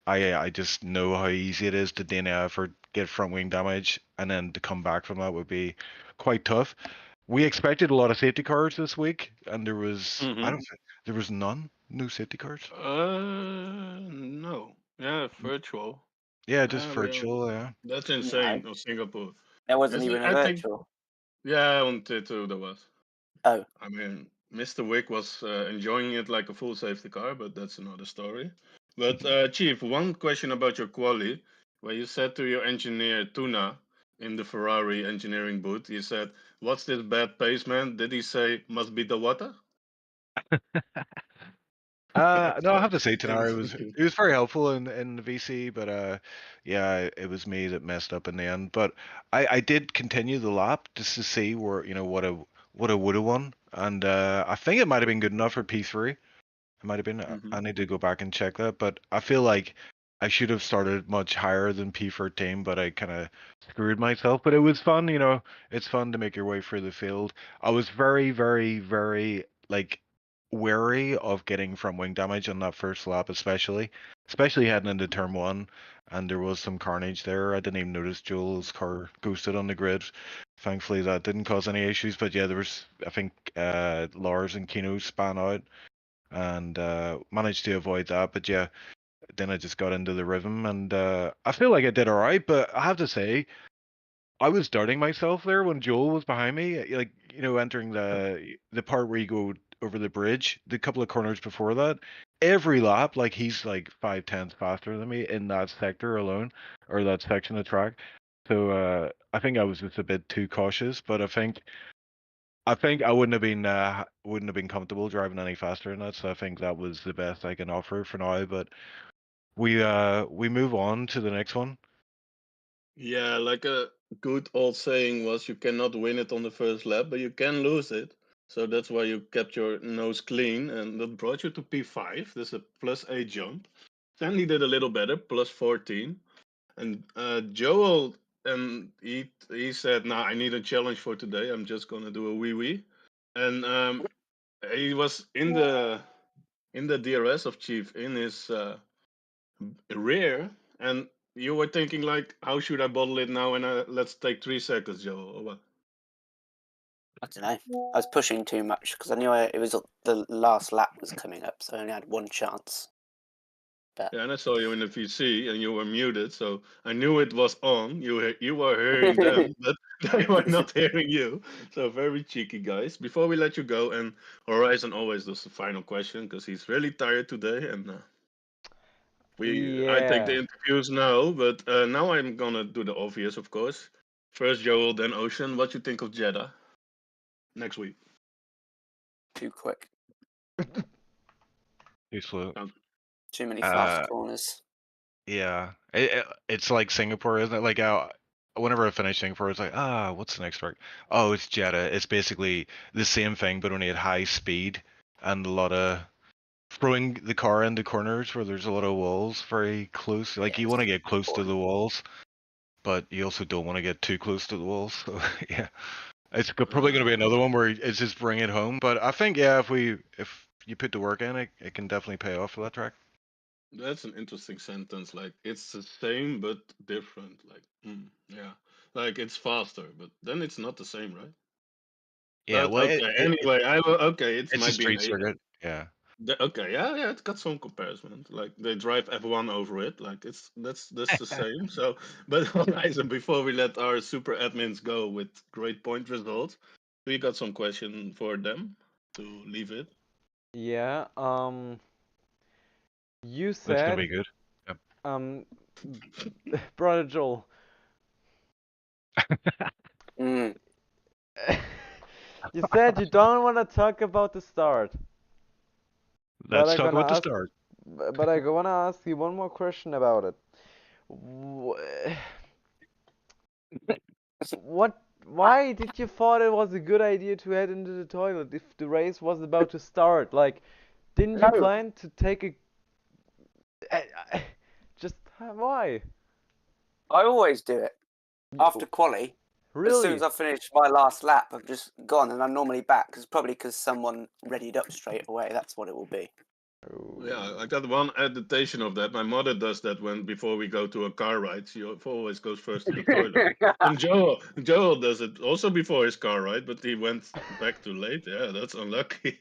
I just know how easy it is to DNF or get front wing damage, and then to come back from that would be quite tough. We expected a lot of safety cars this week, and there was I don't think there was no safety cars. No. Yeah, virtual. Yeah, just Yeah, virtual. Yeah. that's No, insane. Of Singapore. there wasn't even a I think. virtual. Yeah, on T2 there was. Oh, I mean, Mr. Wick was enjoying it like a full safety car, but that's another story. But Chief, one question about your quali, where you said to your engineer Tuna in the Ferrari engineering booth, you said, "What's this bad pace, man?" Did he say, "Must be the water"? No, I have to say That was Tanari was very helpful in the VC, but yeah, it was me that messed up in the end. But I did continue the lap just to see where what I would have won, and I think it might have been good enough for P3. It might have been. Mhm. I need to go back and check that, but I feel like I should have started much higher than P13, but I kind of screwed myself. But it was fun, it's fun to make your way through the field. I was very, very, very like wary of getting front wing damage on that first lap, especially heading into turn one, and there was some carnage there. I didn't even notice Joel's car ghosted on the grid. Thankfully, that didn't cause any issues. But yeah, there was, I think, Lars and Kino span out and managed to avoid that. But yeah, then I just got into the rhythm, and I feel like I did all right. But I have to say, I was doubting myself there when Joel was behind me. Like entering the part where you go over the bridge, the couple of corners before that, every lap, like he's like 5/10 faster than me in that sector alone, or that section of track. So I think I was just a bit too cautious, but I think I wouldn't have been comfortable driving any faster than that. So I think that was the best I can offer for now. But we move on to the next one. Yeah, like a good old saying was, you cannot win it on the first lap, but you can lose it. So that's why you kept your nose clean, and that brought you to P5. There's a +8 jump. Stanley did a little better, +14. And Joel, and he said, "Nah, I need a challenge for today. I'm just gonna do a wee wee." And he was in the DRS of Chief in his rear, and you were thinking like, how should I bottle it now? And let's take 3 seconds, Joel. Or what? I don't know. I was pushing too much because I knew it was the last lap was coming up, so I only had one chance. But Yeah, and I saw you in the VC, and you were muted, so I knew it was on. You were hearing them, but they were not hearing you. So very cheeky, guys. Before we let you go, and Horizon always does the final question because he's really tired today, and I take the Yeah. interviews now, but now I'm gonna do the obvious, of course. First Joel, then Ocean. What you think of Jeddah next week? too quick. Too slow. Too many fast Uh, corners. yeah, it's like Singapore, isn't it? Like whenever I finish Singapore, it's like what's the next track? Oh, it's Jeddah. It's basically the same thing, but only at high speed and a lot of throwing the car into corners where there's a lot of walls very close. Like you Yes. want to get close to the walls, but you also don't want to get too close to the walls. So yeah, it's probably going to be another one where it's just bring it home. But I think yeah, if you put the work in, it can definitely pay off for that track. That's an interesting sentence. Like it's the same but different. Like yeah, like it's faster, but then it's not the same, right? Yeah, But well, okay, anyway, okay, it it's a might be an street circuit. Yeah. Okay, yeah, it's got some comparison. Like they drive F1 over it, like that's the same. So, but Horizon, before we let our super admins go with great point results, we got some question for them to leave it. Yeah. You That's gonna said, be good. Yep. brother Joel. Mm. You said you don't want to talk about the start, but Let's I'm talk gonna about the ask. start. But I wanna ask you one more question about it. Wh- What? Why did you thought it was a good idea to head into the toilet if the race was about to start? Like, didn't you No. plan to take a? Just why? I always do it after quali. As soon as Really? I finish my last lap, I've just gone, and I'm normally back. Cause probably because someone readied up straight away. That's what it will be. Yeah, I got one adaptation of that. My mother does that when before we go to a car ride. She always goes first to the toilet. And Joel does it also before his car ride, but he went back too late. Yeah, that's unlucky.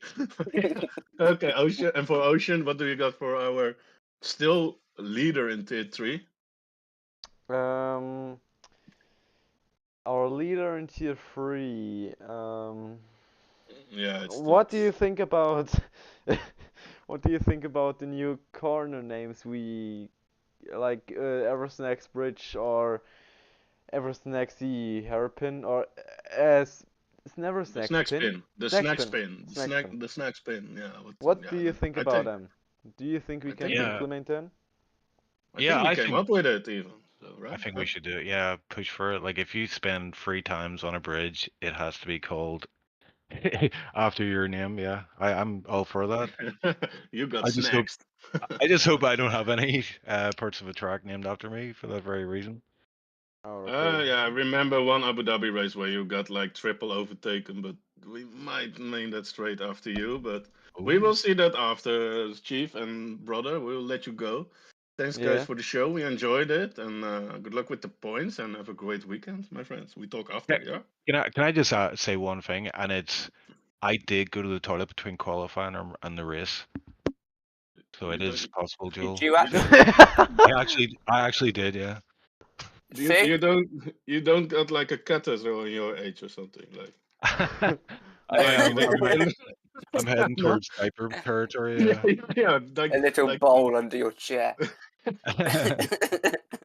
Okay, Ocean. And for Ocean, what do you got for our still leader in tier 3? Um, our leader in tier 3. Yeah, What do you think about what do you think about the new corner names we like Everson X Bridge or Everson XE Hairpin or as it's never the snack snack spin? spin, the Snack snack spin. spin, Snack spin. the snack spin. Yeah, What do yeah. you think I about think them? Do you think we I can think we Yeah. implement them? I Yeah, think we I came think up with it even. So, I right? think we should do it. Yeah, push for it. Like if you spend 3 times on a bridge, it has to be called after your name. Yeah, I'm all for that. You got I just hope snacks. I just hope I don't have any parts of a track named after me for that very reason. Oh, okay. Yeah, I remember one Abu Dhabi race where you got like triple overtaken, but we might name that straight after you. But we Ooh. will see that after, Chief and brother. We'll let you go. Thanks, guys, Yeah. for the show. We enjoyed it, and good luck with the points, and have a great weekend, my friends. We talk after, yeah? Can I just say one thing? And it's I did go to the toilet between qualifying and the race, so You it is don't, possible, Joel. Did you you actually? I actually did, yeah. you, See? you don't you don't got like a catheter on your age or something like. I Like am. the, I'm heading no? towards diaper territory. Yeah, yeah, A little bowl under your chair.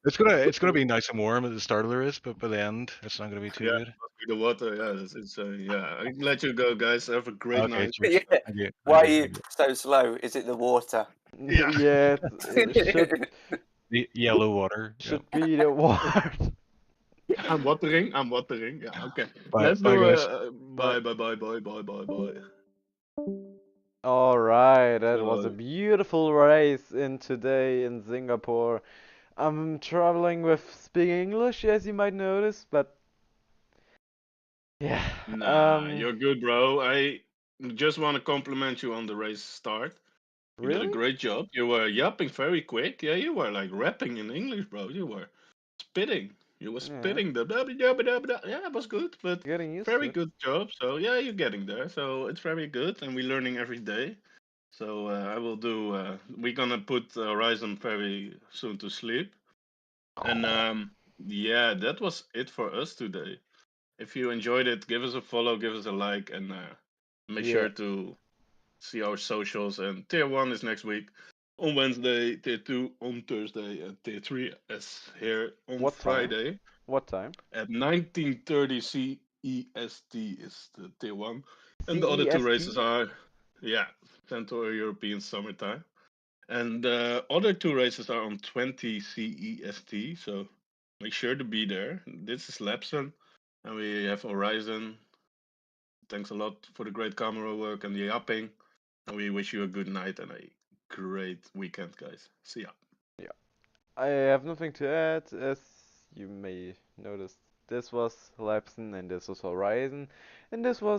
It's gonna be nice and warm at the start of the race, but by the end, it's not gonna be too yeah, good. must be the water. Yeah, it's yeah. I let you go, guys. Have a great Okay, night. cheers. Yeah. Thank you. Why Thank are you. you Thank you. so slow? Is it the water? Yeah. Yeah, it The yellow water. Yeah. should be the word. I'm watering. I'm watering. Yeah. Okay. Bye, Let's bye, do guys. Bye. bye. Alright, that was a So beautiful race in today in Singapore. I'm traveling with speaking English, as you might notice, but yeah. nah, you're good, bro. I just want to compliment you on the race start. You did a Really? great job. You were yapping very quick. Yeah, you were like rapping in English, bro. You were spitting. You were Yeah, spitting the blah, blah, blah, blah. Yeah, it was good, but getting used to very it. good job. So yeah, you're getting there. So it's very good, and we're learning every day. So I will do. We're gonna put Horizon very soon to sleep, and yeah, that was it for us today. If you enjoyed it, give us a follow, give us a like, and make Yeah. sure to see our socials. And tier 1 is next week on Wednesday, tier 2 on Thursday, and tier 3 is here on What time? Friday What time? at 19:30 CEST is the tier 1. And the other two races CEST? are, yeah, Central European Summertime. And the other two races are on 20 CEST, so make sure to be there. This is Lapson, and we have Horizon. Thanks a lot for the great camera work and the yapping. And we wish you a good night and a great weekend, guys. See ya. Yeah. I have nothing to add, as you may notice. This was Lapson and this was Horizon, and this was